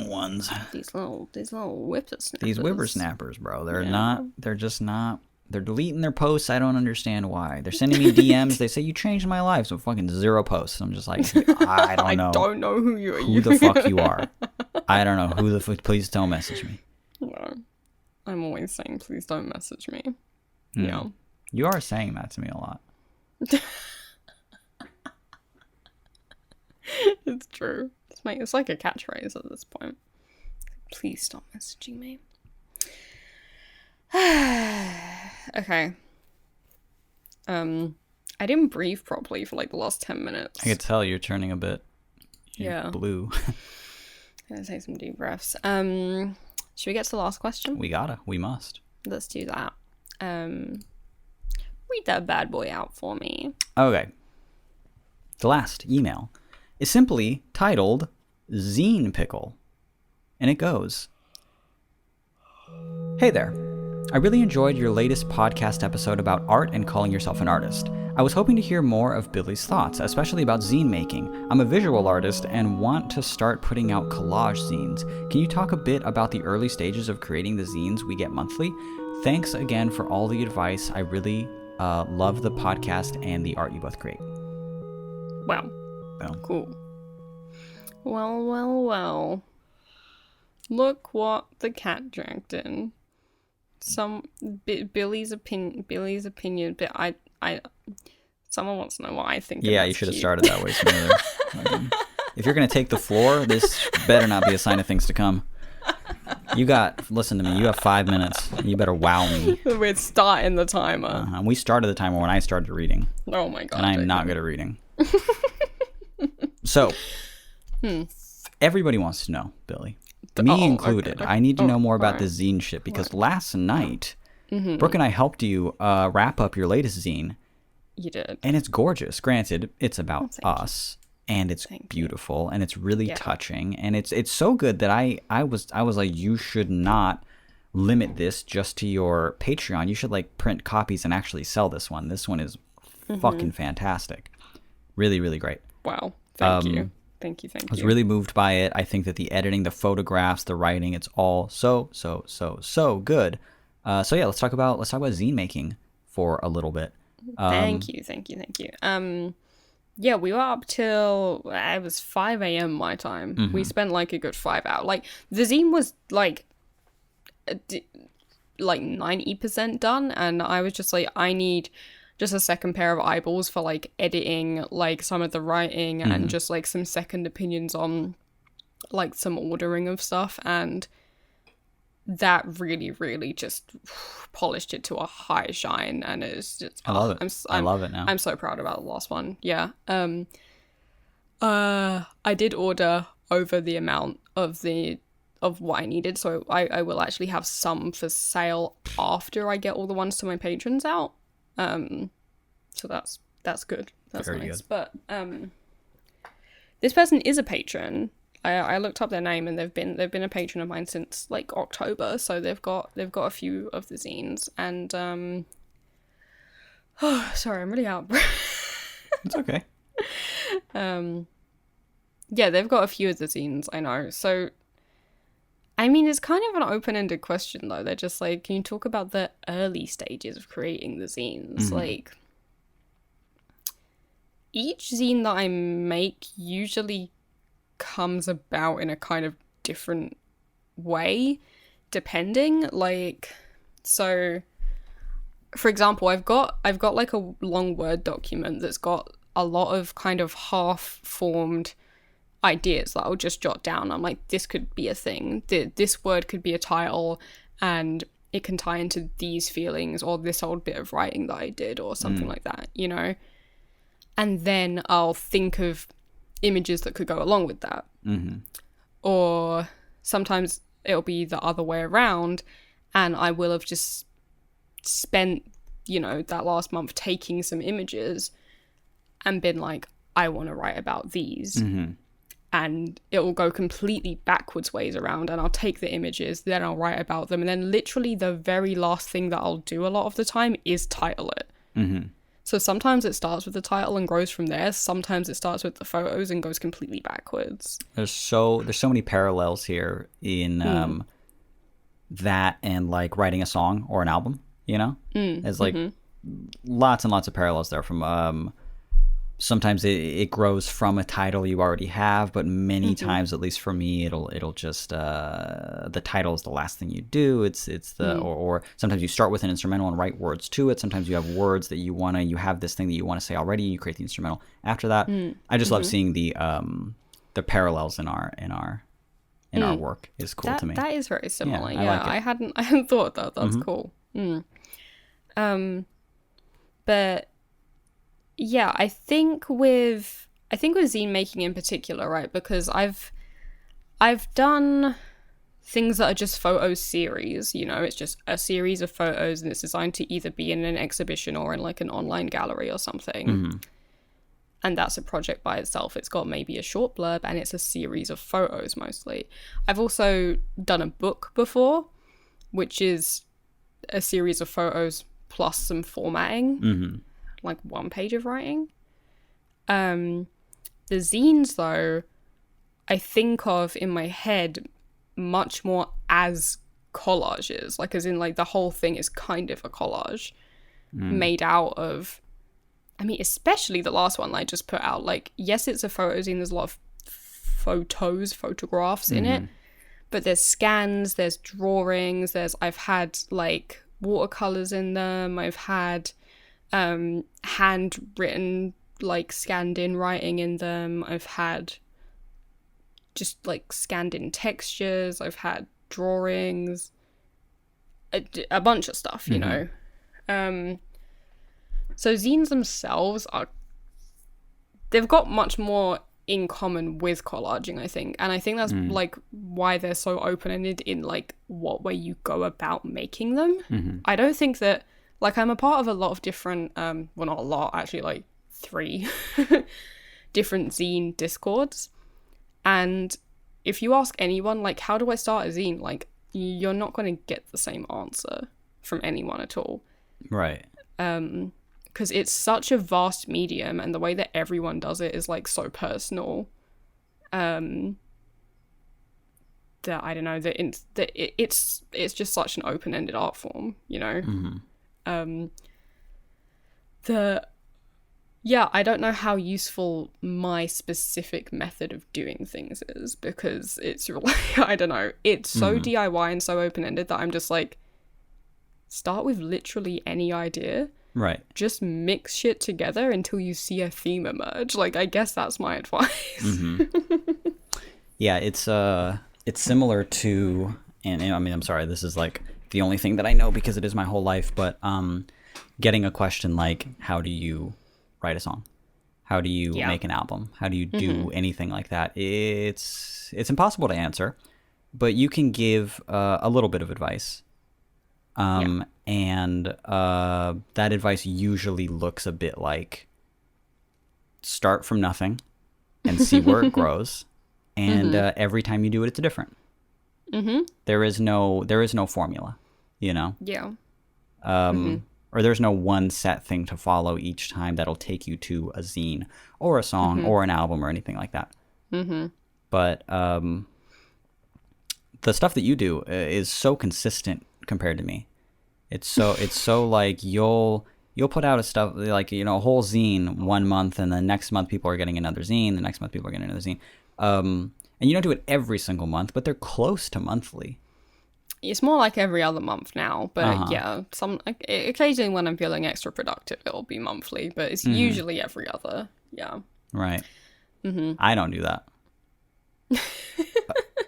ones, these little whippersnappers. These whippersnappers, bro. They're just not. They're deleting their posts. I don't understand why. They're sending me DMs. They say, you changed my life. So fucking 0 posts. I'm just like, I don't know. I don't know who you are. Who the fuck you are. I don't know who the fuck. Please don't message me. No. I'm always saying, please don't message me. Yeah. You are saying that to me a lot. It's true. It's like a catchphrase at this point. Please stop messaging me. Okay. I didn't breathe properly for like the last 10 minutes. I could tell you're turning a bit blue. Gonna take some deep breaths. Should we get to the last question? We must. Let's do that. Read that bad boy out for me. Okay. The last email is simply titled Zine Pickle. And it goes, hey there. I really enjoyed your latest podcast episode about art and calling yourself an artist. I was hoping to hear more of Billy's thoughts, especially about zine making. I'm a visual artist and want to start putting out collage zines. Can you talk a bit about the early stages of creating the zines we get monthly? Thanks again for all the advice. I really love the podcast and the art you both create. Wow. So. Cool. Well. Look what the cat dragged in. Billy's opinion, but I someone wants to know what I think. Yeah, you should have started that way smoother. If you're gonna take the floor, this better not be a sign of things to come. Listen to me, you have 5 minutes. You better wow me. We're starting the timer. We started the timer when I started reading. Oh my god. And I'm not good at reading. So, everybody wants to know, Billy. Me included. Okay. I need to know more about the zine shit because last night, Brooke and I helped you wrap up your latest zine. You did. And it's gorgeous. Granted, it's about us. And it's beautiful. And it's really touching. And it's so good that I was like, you should not limit this just to your Patreon. You should like print copies and actually sell this one. This one is fucking fantastic. Really, really great. Wow. Thank you. Thank you. I was really moved by it. I think that the editing, the photographs, the writing, it's all so good. So yeah, let's talk about zine making for a little bit. Thank you. Yeah, we were up till it was 5 a.m. my time. We spent like a good 5 hours. Like the zine was like 90% done, and I was just like, I need just a second pair of eyeballs for like editing like some of the writing and just like some second opinions on like some ordering of stuff, and that really just polished it to a high shine, and it's just I love it. I love it now. I'm so proud about the last one. Yeah. I did order over the amount of what I needed, so I will actually have some for sale after I get all the ones to my patrons out. So that's good. That's very nice. good. But this person is a patron. I looked up their name, and they've been a patron of mine since like October. So they've got a few of the zines, and sorry, I'm really out of breath. It's okay. Yeah, they've got a few of the zines, I know. So I mean, it's kind of an open-ended question, though. They're just like, can you talk about the early stages of creating the zines? Like, each zine that I make usually comes about in a kind of different way, depending. Like, so, for example, I've got like a long Word document that's got a lot of kind of half-formed ideas that I'll just jot down. I'm like, this could be a thing. This word could be a title, and it can tie into these feelings or this old bit of writing that I did or something like that, you know? And then I'll think of images that could go along with that. Or sometimes it'll be the other way around, and I will have just spent, you know, that last month taking some images and been like, I want to write about these. And it will go completely backwards ways around, and I'll take the images, then I'll write about them, and then literally the very last thing that I'll do a lot of the time is title it. So sometimes it starts with the title and grows from there. Sometimes it starts with the photos and goes completely backwards. There's so many parallels here in that and like writing a song or an album, you know? There's like lots and lots of parallels there from sometimes it grows from a title you already have, but many times, at least for me, it'll just the title is the last thing you do. It's the or sometimes you start with an instrumental and write words to it. Sometimes you have words that you have this thing that you want to say already, and you create the instrumental after that. I just love seeing the parallels in our work. Is cool to me. That is very similar. Yeah, yeah, I hadn't thought that. That's cool. But yeah, I think with zine making in particular, right? Because I've done things that are just photo series, you know, it's just a series of photos and it's designed to either be in an exhibition or in like an online gallery or something. And that's a project by itself. It's got maybe a short blurb and it's a series of photos mostly. I've also done a book before, which is a series of photos plus some formatting. Like 1 page of writing. The zines, though, I think of in my head much more as collages, like as in like the whole thing is kind of a collage made out of I mean, especially the last one I just put out. Like, yes, it's a photo zine. There's a lot of photographs in it. But there's scans, there's drawings, I've had, like, watercolors in them. I've had handwritten, like, scanned in writing in them. I've had just, like, scanned in textures. I've had drawings. A bunch of stuff, you know. So zines themselves they've got much more in common with collaging, I think. And I think that's like why they're so open-ended in like what way you go about making them. I don't think that, like, I'm a part of a lot of different, well, not a lot, actually, like 3 different zine discords. And if you ask anyone, like, how do I start a zine? Like, you're not going to get the same answer from anyone at all. Right. Because it's such a vast medium, and the way that everyone does it is like so personal. That I don't know, it's just such an open-ended art form, you know. I don't know how useful my specific method of doing things is, because it's I don't know, it's so DIY and so open-ended that I'm just like, start with literally any idea. Right. Just mix shit together until you see a theme emerge. Like, I guess that's my advice. Yeah, it's similar to, and I mean, I'm sorry, this is like the only thing that I know because it is my whole life, but getting a question like, how do you write a song? How do you make an album? How do you do anything like that? It's impossible to answer, but you can give a little bit of advice. And that advice usually looks a bit like, start from nothing and see where it grows. And every time you do it, it's different. There is no formula, you know? Yeah. Or there's no one set thing to follow each time that'll take you to a zine or a song or an album or anything like that. But the stuff that you do is so consistent compared to me. It's so like you'll put out a stuff like, you know, a whole zine one month, and the next month people are getting another zine, the next month people are getting another zine. And you don't do it every single month, but they're close to monthly. It's more like every other month now, but yeah, occasionally when I'm feeling extra productive, it'll be monthly, but it's usually every other. Yeah. Right. I don't do that.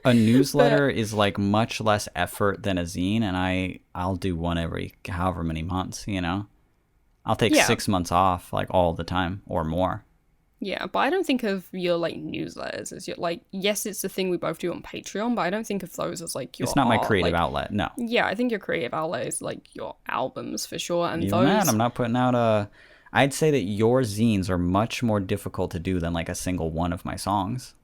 A newsletter is like much less effort than a zine, and I'll do one every however many months, you know? I'll take 6 months off, like, all the time or more. Yeah, but I don't think of your, like, newsletters as your, like, yes, it's the thing we both do on Patreon, but I don't think of those as, like, your It's not art. my creative like, outlet, no. Yeah, I think your creative outlet is, like, your albums for sure, and Even those... that, I'm not putting out I'd say that your zines are much more difficult to do than, like, a single one of my songs.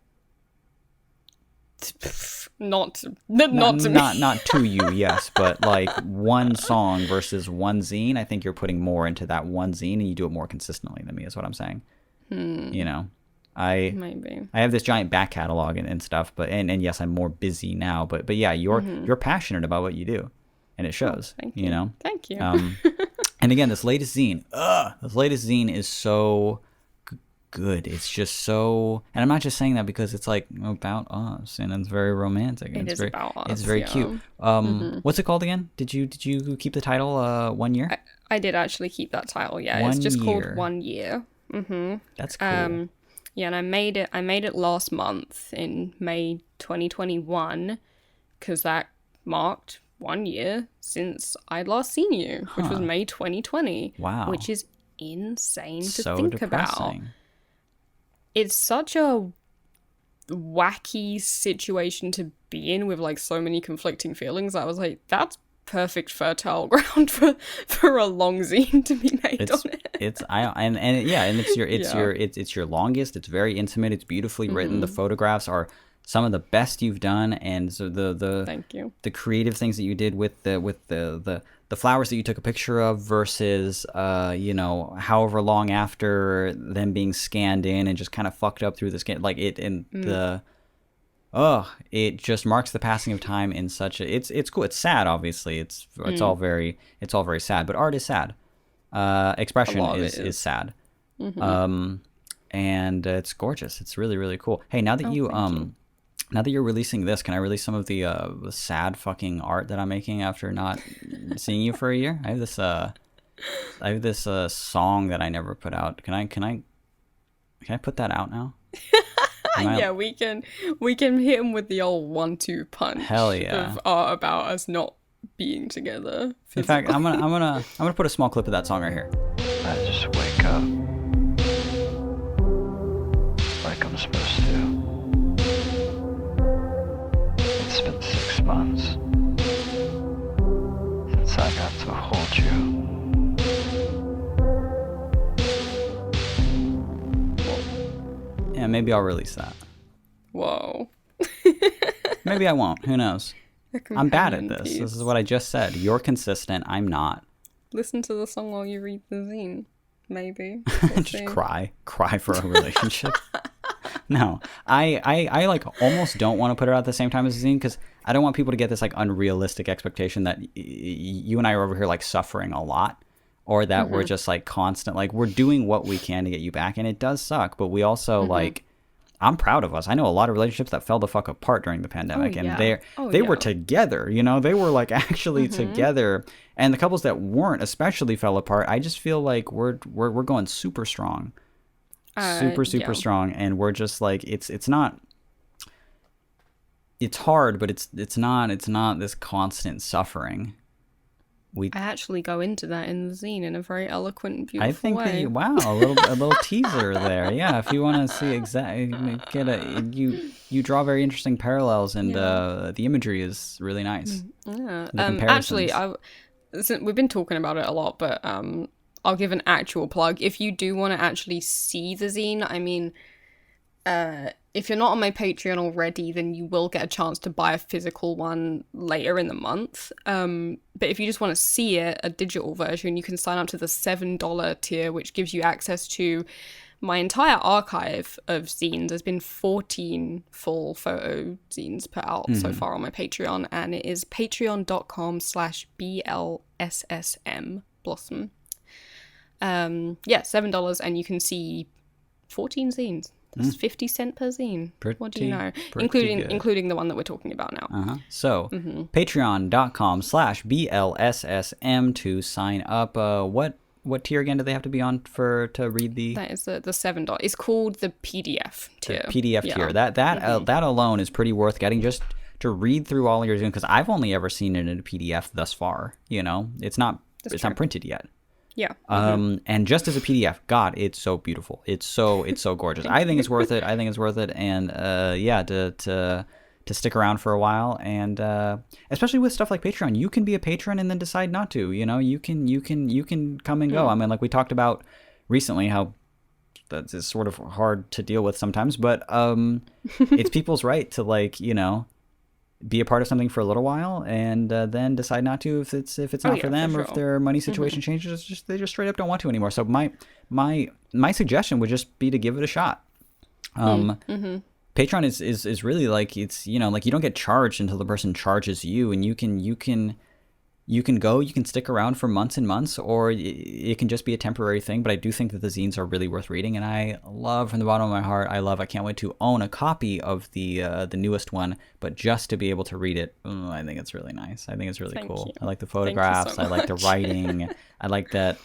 Not to me. Not to you, yes, but like one song versus one zine, I think you're putting more into that one zine, and you do it more consistently than me, is what I'm saying. You know, Maybe I have this giant back catalog and stuff, but and yes, I'm more busy now, but yeah, you're passionate about what you do, and it shows. Thank you. You know, thank you. And again, this latest zine is so good. It's just so, and I'm not just saying that because it's like about us and it's very romantic. It is about us. It's very cute. What's it called again? Did you keep the title 1 year? I did actually keep that title. Yeah, it's just called 1 year. That's cool. Yeah, and I made it last month in May 2021 because that marked 1 year since I'd last seen you, which was May 2020. Wow. Which is insane to So think depressing. about. It's such a wacky situation to be in with like so many conflicting feelings. I was like, that's perfect fertile ground for a long zine to be made on it. It's your longest. It's very intimate. It's beautifully written. The photographs are some of the best you've done, and so Thank you. The creative things that you did with the flowers that you took a picture of versus however long after them being scanned in and just kind of fucked up through the scan, like it and it just marks the passing of time in such a it's cool. It's sad, obviously. It's all very sad, but art is sad. Expression is sad. And it's gorgeous. It's really, really cool. Hey, now that now that you're releasing this, can I release some of the sad fucking art that I'm making after not seeing you for a year? I have this song that I never put out. Can I put that out now? Yeah, we can hit him with the old 1-2 punch. Hell yeah. Of art about us not being together. In fact, I'm gonna put a small clip of that song right here. I just wake up like I'm supposed to. It's been 6 months since I got to hold you. Yeah, maybe I'll release that. Whoa. Maybe I won't. Who knows? I'm bad at this. Piece. This is what I just said. You're consistent. I'm not. Listen to the song while you read the zine. Maybe. Just cry for a relationship. No, I like almost don't want to put it out at the same time as the zine because I don't want people to get this like unrealistic expectation that you and I are over here like suffering a lot, or that we're just like constant, like we're doing what we can to get you back, and it does suck, but we also like, I'm proud of us. I know a lot of relationships that fell the fuck apart during the pandemic, and they were together, you know, they were like actually together, and the couples that weren't especially fell apart. I just feel like we're going super strong. Super strong, and we're just like it's not, it's hard, but it's not this constant suffering. I actually go into that in the zine in a very eloquent, beautiful way. I think way. A little teaser there. Yeah, if you want to see exactly, you draw very interesting parallels, and the imagery is really nice. Yeah. Actually, we've been talking about it a lot, but I'll give an actual plug. If you do want to actually see the zine, I mean, if you're not on my Patreon already, then you will get a chance to buy a physical one later in the month. But if you just want to see it, a digital version, you can sign up to the $7 tier, which gives you access to my entire archive of zines. There's been 14 full photo zines put out so far on my Patreon, and it is patreon.com/BLSSM Blossom. $7, and you can see 14 zines. That's 50 cents per zine. What do you know? Including the one that we're talking about now. So, patreon.com/BLSSM to sign up. What tier again do they have to be on to read the? That is the $7. It's called the PDF tier. The PDF tier. That alone is pretty worth getting, just to read through all you're doing, because I've only ever seen it in a PDF thus far. You know, it's not printed yet. Yeah. And just as a PDF, God, it's so beautiful. It's so gorgeous. I think it's worth it. And to stick around for a while, and especially with stuff like Patreon, you can be a patron and then decide not to. You know, you can come and go. I mean, like we talked about recently, how that's sort of hard to deal with sometimes, but it's people's right to, like, you know, be a part of something for a little while and then decide not to if it's not for them, or if their money situation changes. They just straight up don't want to anymore. So my suggestion would just be to give it a shot. Patreon is really like, it's, you know, like you don't get charged until the person charges you, and you can stick around for months and months, or it can just be a temporary thing. But I do think that the zines are really worth reading, and I love, from the bottom of my heart, I can't wait to own a copy of the newest one, but just to be able to read it, I think it's really nice. I think it's really cool. I like the photographs. I like the writing. I like that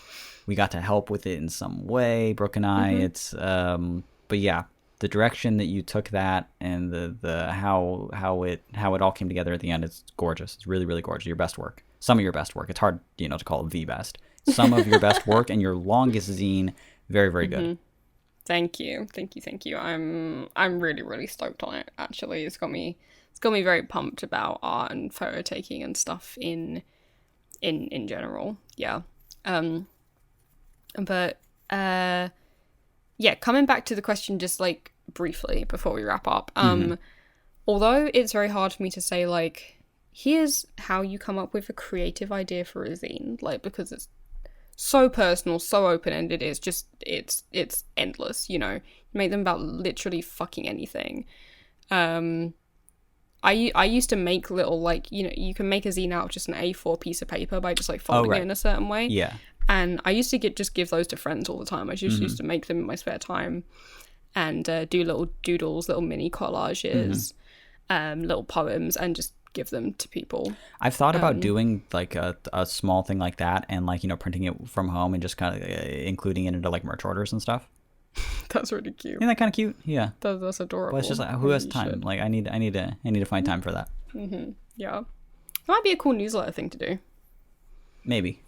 we got to help with it in some way, Brooke and I. It's but yeah, the direction that you took that, and the how it all came together at the end, it's gorgeous. It's really, really gorgeous. Your best work. Some of your best work. It's hard, you know, to call it the best. Some of your best work, and your longest zine, very, very good. Thank you. I'm really, really stoked on it. Actually, it's got me very pumped about art and photo taking and stuff in general. Yeah. Coming back to the question, just like briefly before we wrap up. Although it's very hard for me to say, like, here's how you come up with a creative idea for a zine, like, because it's so personal, so open-ended, it's endless, you know. You make them about literally fucking anything. I used to make little, like, you know, you can make a zine out of just an A4 piece of paper by just like folding it in a certain way. Yeah. And I used to just give those to friends all the time. I just used to make them in my spare time and do little doodles, little mini collages, little poems, and just give them to people. I've thought about doing like a small thing like that and like, you know, printing it from home and just kind of including it into like merch orders and stuff. That's really cute. Isn't that kind of cute? Yeah. That's adorable. But it's just like, who has time? Like I need to find time for that. Yeah. It might be a cool newsletter thing to do. Maybe.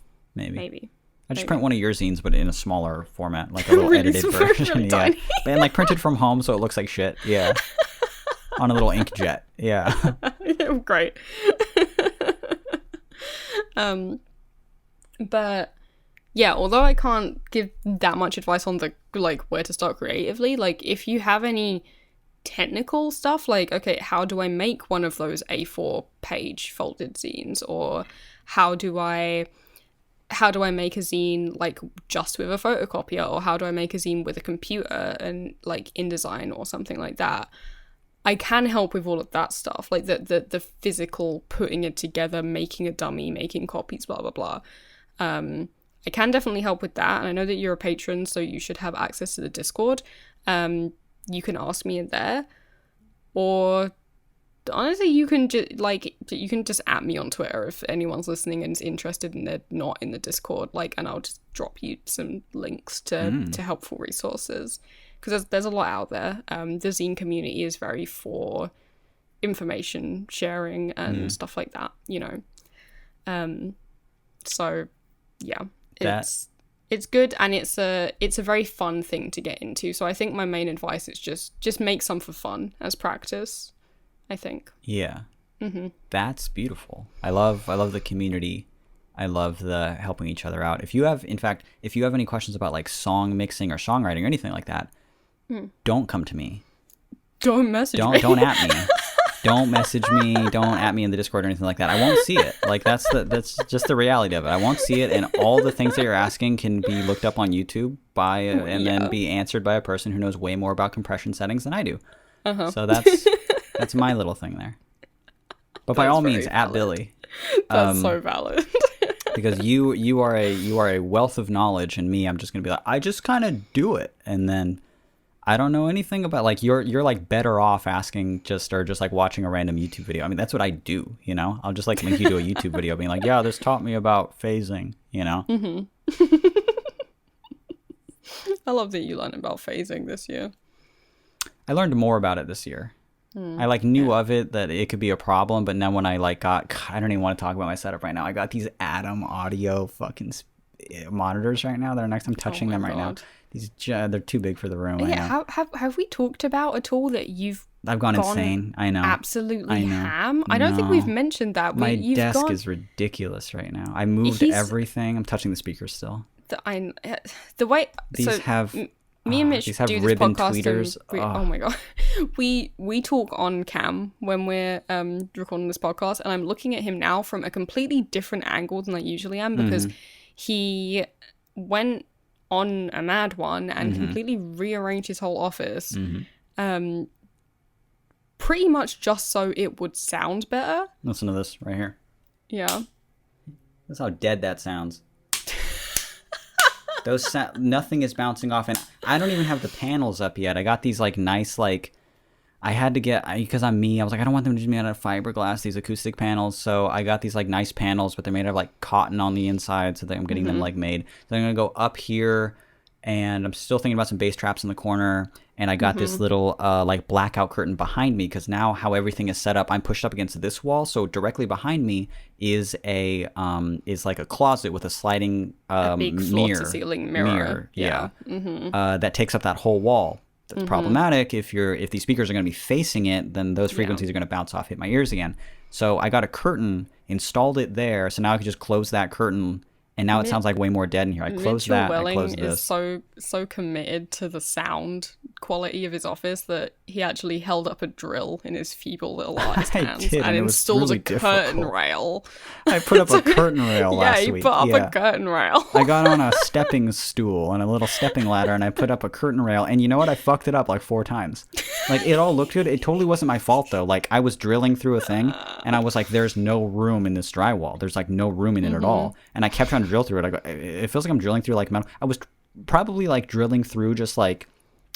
I just print one of your zines, but in a smaller format, like a little Really edited small, version. really Yeah. tiny. And like printed from home so it looks like shit. Yeah. On a little inkjet. Yeah. Great. But yeah, although I can't give that much advice on the like where to start creatively, like if you have any technical stuff, like okay, how do I make one of those A4 page folded zines, or how do I make a zine like just with a photocopier, or how do I make a zine with a computer and like InDesign or something like that? I can help with all of that stuff, like the physical putting it together, making a dummy, making copies, blah blah blah. I can definitely help with that, and I know that you're a patron, so you should have access to the Discord. You can ask me in there, or honestly, you can just at me on Twitter if anyone's listening and is interested and they're not in the Discord, like, and I'll just drop you some links to helpful resources, because there's a lot out there. The zine community is very for information sharing and stuff like that, you know. So yeah, it's good, and it's a very fun thing to get into. So I think my main advice is just make some for fun as practice, I think. Yeah. That's beautiful. I love the community. I love the helping each other out. If you have any questions about like song mixing or songwriting or anything like that, don't come to me. Don't message me. Don't at me. Don't message me. Don't at me in the Discord or anything like that. I won't see it. Like that's just the reality of it. I won't see it, and all the things that you're asking can be looked up on YouTube then be answered by a person who knows way more about compression settings than I do. So that's my little thing there. But by all means, at Billy. That's so valid. Because you are a wealth of knowledge, and me, I'm just gonna be like, I just kind of do it, and then I don't know anything about, like, you're like better off asking just like watching a random YouTube video. I mean, that's what I do, you know? I'll just like make you do a YouTube video being like, yeah, this taught me about phasing, you know? I love that you learned about phasing this year. I learned more about it this year. I like knew of it, that it could be a problem, but then when I like I don't even want to talk about my setup right now. I got these Atom audio fucking monitors right now that are next. I'm touching them right now. They're too big for the room. Yeah, have we talked about at all that I've gone insane? I know. Absolutely ham. I don't think we've mentioned that. My desk is ridiculous right now. I moved everything. I'm touching the speakers still. The way these have me and Mitch do this ribbon podcast. tweeters. Oh my god, we talk on cam when we're recording this podcast, and I'm looking at him now from a completely different angle than I usually am, because he went on a mad one and completely rearranged his whole office, pretty much just so it would sound better. Listen to this right here. Yeah. That's how dead that sounds. Nothing is bouncing off, and I don't even have the panels up yet. I got these like nice, like, I had to get, because I'm me, I was like, I don't want them to just be out of fiberglass, these acoustic panels, so I got these like nice panels, but they're made of like cotton on the inside, so that I'm getting them like made. So I'm gonna go up here, and I'm still thinking about some bass traps in the corner, and I got this little like blackout curtain behind me, because now how everything is set up, I'm pushed up against this wall, so directly behind me is like a closet with a sliding a big floor-to-ceiling mirror. Yeah. That takes up that whole wall. That's problematic. If these speakers are going to be facing it, then those frequencies are going to bounce off, hit my ears again. So I got a curtain, installed it there, so now I can just close that curtain, and now it sounds like way more dead in here. I closed Mitchell that. Welling I closed this. Is so committed to the sound quality of his office that he actually held up a drill in his feeble little artist hands and installed really a curtain rail. I put up a curtain rail last week. Yeah, he put up a curtain rail. I got on a stepping stool and a little stepping ladder, and I put up a curtain rail. And you know what? I fucked it up like 4 times. Like, it all looked good. It totally wasn't my fault, though. Like, I was drilling through a thing, and I was like, there's no room in this drywall. There's, like, no room in it at all. And I kept trying to drill through it. I go, it feels like I'm drilling through, like, metal. I was probably, like, drilling through just, like,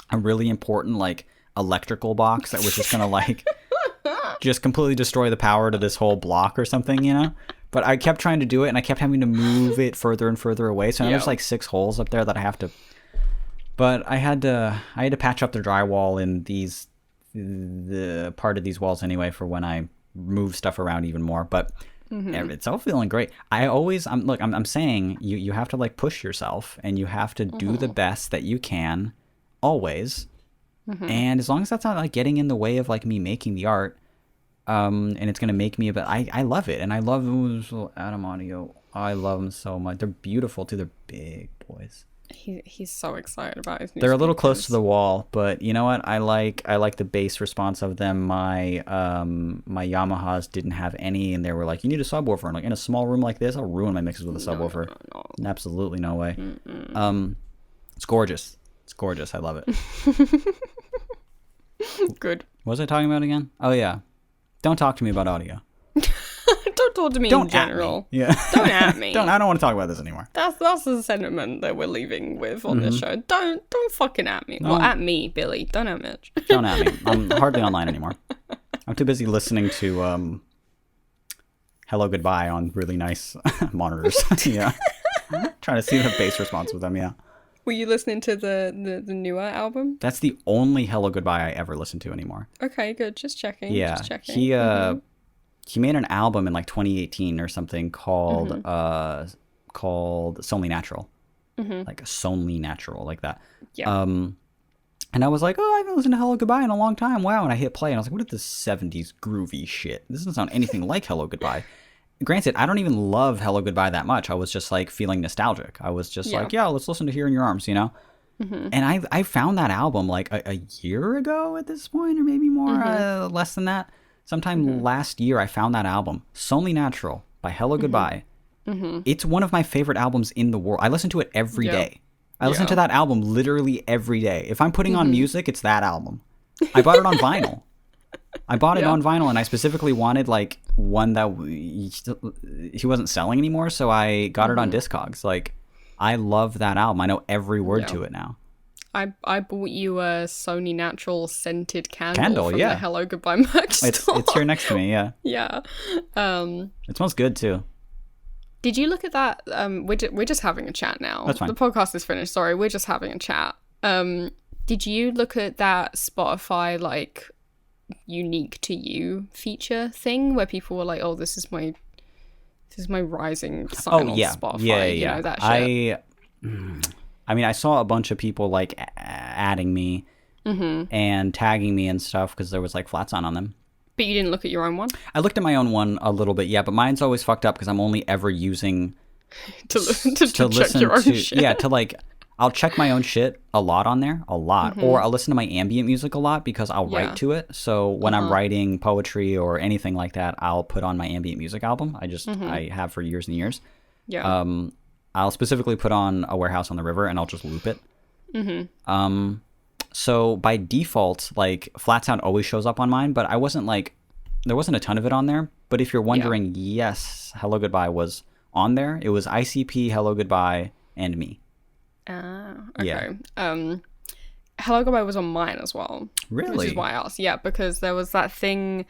a really important, like, electrical box that was just going to, like, just completely destroy the power to this whole block or something, you know? But I kept trying to do it, and I kept having to move it further and further away. So now there's, like, 6 holes up there that I have to... But I had to patch up the drywall in the part of these walls anyway for when I move stuff around even more. But it's all feeling great. I'm saying you have to like push yourself and you have to do the best that you can always. And as long as that's not like getting in the way of like me making the art, and it's gonna make me I love it, and I love those little Atom Audio. I love them so much. They're beautiful too. They're big boys. He's so excited about his new They're a little speakers. close to the wall, but you know what? I like the bass response of them. My my Yamahas didn't have any, and they were like, "You need a subwoofer." And like in a small room like this, I'll ruin my mixes with a subwoofer. No. Absolutely no way. It's gorgeous. It's gorgeous. I love it. Good. What was I talking about again? Oh yeah, don't talk to me about audio. Don't talk to me Don't in general. at me. Yeah. Don't at me. I don't want to talk about this anymore. That's the sentiment that we're leaving with on this show. Don't fucking at me. No. Well, at me, Billy. Don't at Mitch. Don't at me. I'm hardly online anymore. I'm too busy listening to Hello Goodbye on really nice monitors. Yeah. Trying to see the bass response with them, yeah. Were you listening to the newer album? That's the only Hello Goodbye I ever listen to anymore. Okay, good. Just checking. Yeah. Just checking. He made an album in like 2018 or something called called Solely Natural. Like Solely Natural, like that. Yeah. And I was like, oh, I haven't listened to Hello Goodbye in a long time. Wow. And I hit play and I was like, what is this 70s groovy shit? This doesn't sound anything like Hello Goodbye. Granted, I don't even love Hello Goodbye that much. I was just like feeling nostalgic. I was just like, yeah, let's listen to Here in Your Arms, you know? And I found that album like a year ago at this point, or maybe more, less than that. Sometime last year, I found that album, Solely Natural by Hello Goodbye. It's one of my favorite albums in the world. I listen to it every day. I listen to that album literally every day. If I'm putting on music, it's that album. I bought it on vinyl. I bought it on vinyl, and I specifically wanted like one that he wasn't selling anymore, so I got it on Discogs. Like, I love that album. I know every word to it now. I bought you a Sony Natural scented candle from the Hello Goodbye merch store. It's here next to me, yeah. Yeah. It smells good too. Did you look at that? We're just having a chat now. That's fine. The podcast is finished. Sorry, we're just having a chat. Did you look at that Spotify like unique to you feature thing where people were like, "Oh, this is my rising sign on Spotify." Yeah. You know, that shit. I mean, I saw a bunch of people like adding me and tagging me and stuff because there was like flats on them. But you didn't look at your own one? I looked at my own one a little bit, yeah, but mine's always fucked up because I'm only ever using to check your own shit. Yeah, to like, I'll check my own shit a lot on there, a lot. Or I'll listen to my ambient music a lot because I'll write to it. So when I'm writing poetry or anything like that, I'll put on my ambient music album. I have for years and years. Yeah. I'll specifically put on A Warehouse on the River and I'll just loop it. So by default, like flat sound always shows up on mine, but I wasn't like, there wasn't a ton of it on there. But if you're wondering, yes, Hello Goodbye was on there. It was ICP, Hello Goodbye, and me. Okay. Yeah. Hello Goodbye was on mine as well. Really? Which is why I asked. Yeah, because there was that thing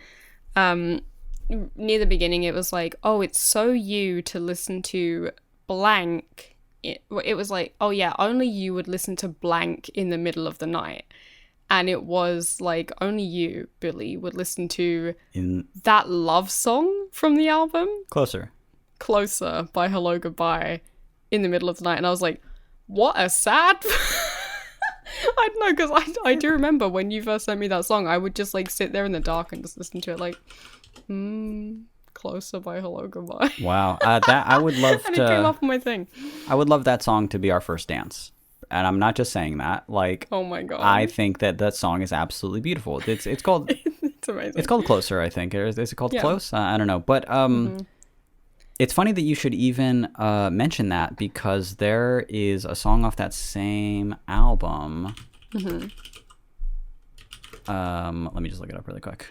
near the beginning. It was like, oh, it's so you to listen to blank. It was like, oh yeah, only you would listen to blank in the middle of the night. And it was like, only you, Billy, would listen to that love song from the album. Closer by Hello Goodbye in the middle of the night. And I was like, what a sad... I don't know, because I do remember when you first sent me that song, I would just like sit there in the dark and just listen to it like, Closer by Hello Goodbye. Wow. That I would love and to... it came up on my thing. I would love that song to be our first dance. And I'm not just saying that. Like, oh my god, I think that song is absolutely beautiful. It's called... it's amazing. It's called Closer, I think. Is it called Close? I don't know. But it's funny that you should even mention that because there is a song off that same album. Let me just look it up really quick.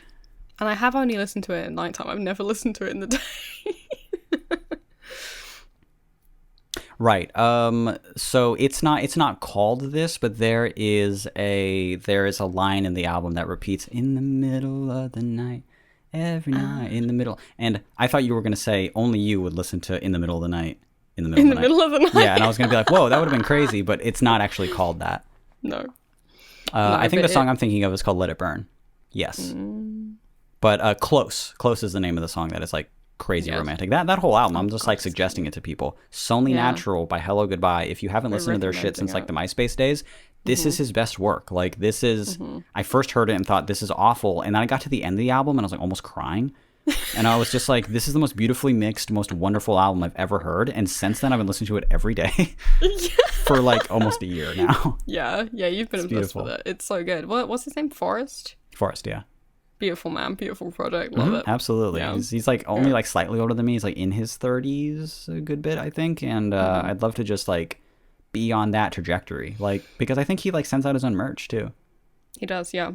And I have only listened to it at nighttime. I've never listened to it in the day. Right. So it's not called this, but there is a line in the album that repeats in the middle of the night, every night in the middle. And I thought you were going to say only you would listen to in the middle of the night. In the middle of the night. Yeah, and I was going to be like, whoa, that would have been crazy, but it's not actually called that. No. I think the song I'm thinking of is called Let It Burn. Yes. But Close. Close is the name of the song that is like crazy romantic. That whole album, I'm just like suggesting it to people. It's Only Natural by Hello Goodbye. If you haven't listened to their shit since like the MySpace days, this is his best work. Like this is, I first heard it and thought this is awful. And then I got to the end of the album and I was like almost crying. And I was just like, this is the most beautifully mixed, most wonderful album I've ever heard. And since then, I've been listening to it every day for like almost a year now. Yeah, you've been obsessed with it. It's so good. What's his name? Forrest, yeah. Beautiful man, beautiful product. Love it. Absolutely. Yeah. He's like only like slightly older than me. He's like in his 30s a good bit, I think. And I'd love to just like be on that trajectory. Like, because I think he like sends out his own merch too. He does, yeah.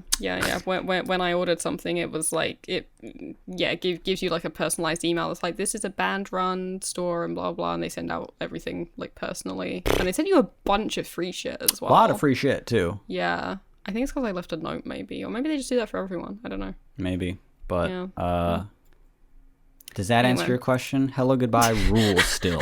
When I ordered something, it was like gives you like a personalized email. It's like, this is a band run store and blah blah, and they send out everything like personally, and they send you a bunch of free shit as well. A lot of free shit too. Yeah, I think it's because I left a note, maybe, or maybe they just do that for everyone. I don't know. Maybe, but does that answer your question? Hello Goodbye rules still.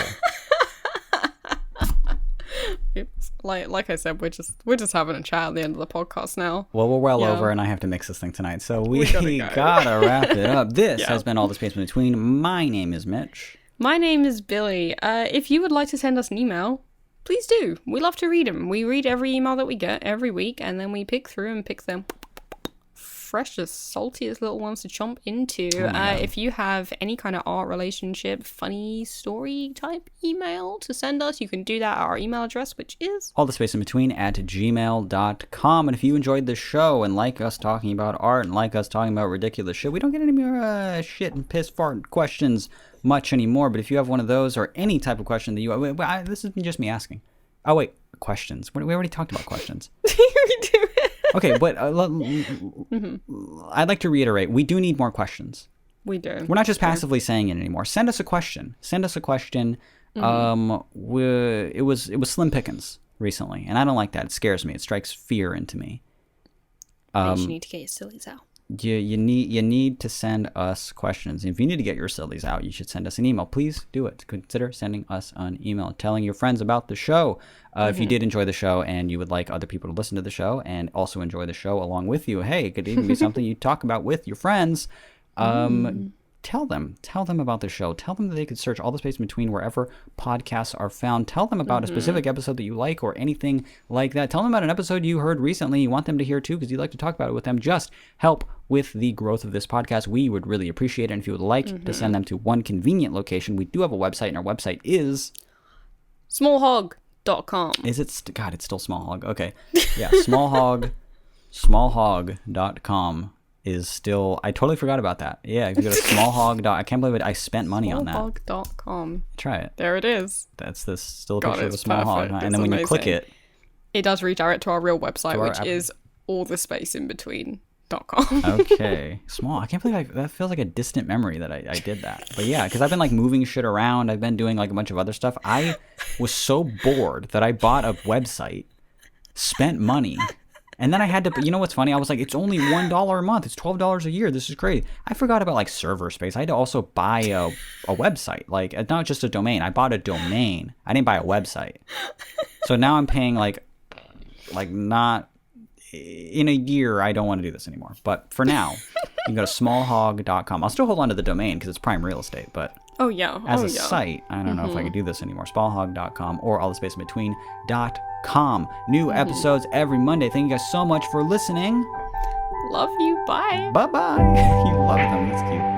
Like I said, we're just having a chat at the end of the podcast now. Well, we're well over, and I have to mix this thing tonight, so we gotta wrap it up. This has been All the Space in Between. My name is Mitch. My name is Billy. If you would like to send us an email, please do. We love to read them. We read every email that we get every week, and then we pick through and pick them freshest, saltiest little ones to chomp into. If you have any kind of art relationship, funny story type email to send us, you can do that at our email address, which is allthespacein-between@gmail.com. And if you enjoyed the show and like us talking about art and like us talking about ridiculous shit, we don't get any more shit and piss fart questions much anymore. But if you have one of those or any type of question that you this is just me asking. Oh wait, questions. We already talked about questions. We do. Okay, but I'd like to reiterate, we do need more questions. We do. We're not just passively saying it anymore. Send us a question. It was slim pickings recently, and I don't like that. It scares me. It strikes fear into me. You need to get your sillies out. You need to send us questions. If you need to get your sillies out, you should send us an email. Please do it. Consider sending us an email, telling your friends about the show. If you did enjoy the show and you would like other people to listen to the show and also enjoy the show along with you, hey, it could even be something you talk about with your friends. Tell them about the show. Tell them that they could search All the Space in Between wherever podcasts are found. Tell them about a specific episode that you like or anything like that. Tell them about an episode you heard recently you want them to hear too because you'd like to talk about it with them. Just help with the growth of this podcast. We would really appreciate it. And if you would like to send them to one convenient location, we do have a website, and our website is smallhog.com. Is it? God, it's still Small Hog. Okay. Yeah, smallhog.com. is still, I totally forgot about that. Yeah, if you go to smallhog. I can't believe it. I spent money on that. Smallhog.com. Try it. There it is. That's still a picture of a small hog. And then when you click it, it does redirect to our real website, which is allthespaceinbetween.com. Okay. Small. I can't believe that feels like a distant memory that I did that. But yeah, because I've been like moving shit around. I've been doing like a bunch of other stuff. I was so bored that I bought a website, spent money. And then I had to, you know what's funny? I was like, it's only $1 a month. It's $12 a year. This is crazy. I forgot about like server space. I had to also buy a website, like not just a domain. I bought a domain. I didn't buy a website. So now I'm paying like not in a year. I don't want to do this anymore. But for now, you can go to smallhog.com. I'll still hold on to the domain because it's prime real estate. But as a site, I don't know if I could do this anymore. Smallhog.com or allthespaceinbetween.com. New episodes every Monday. Thank you guys so much for listening. Love you. Bye. Bye-bye. You love them. That's cute.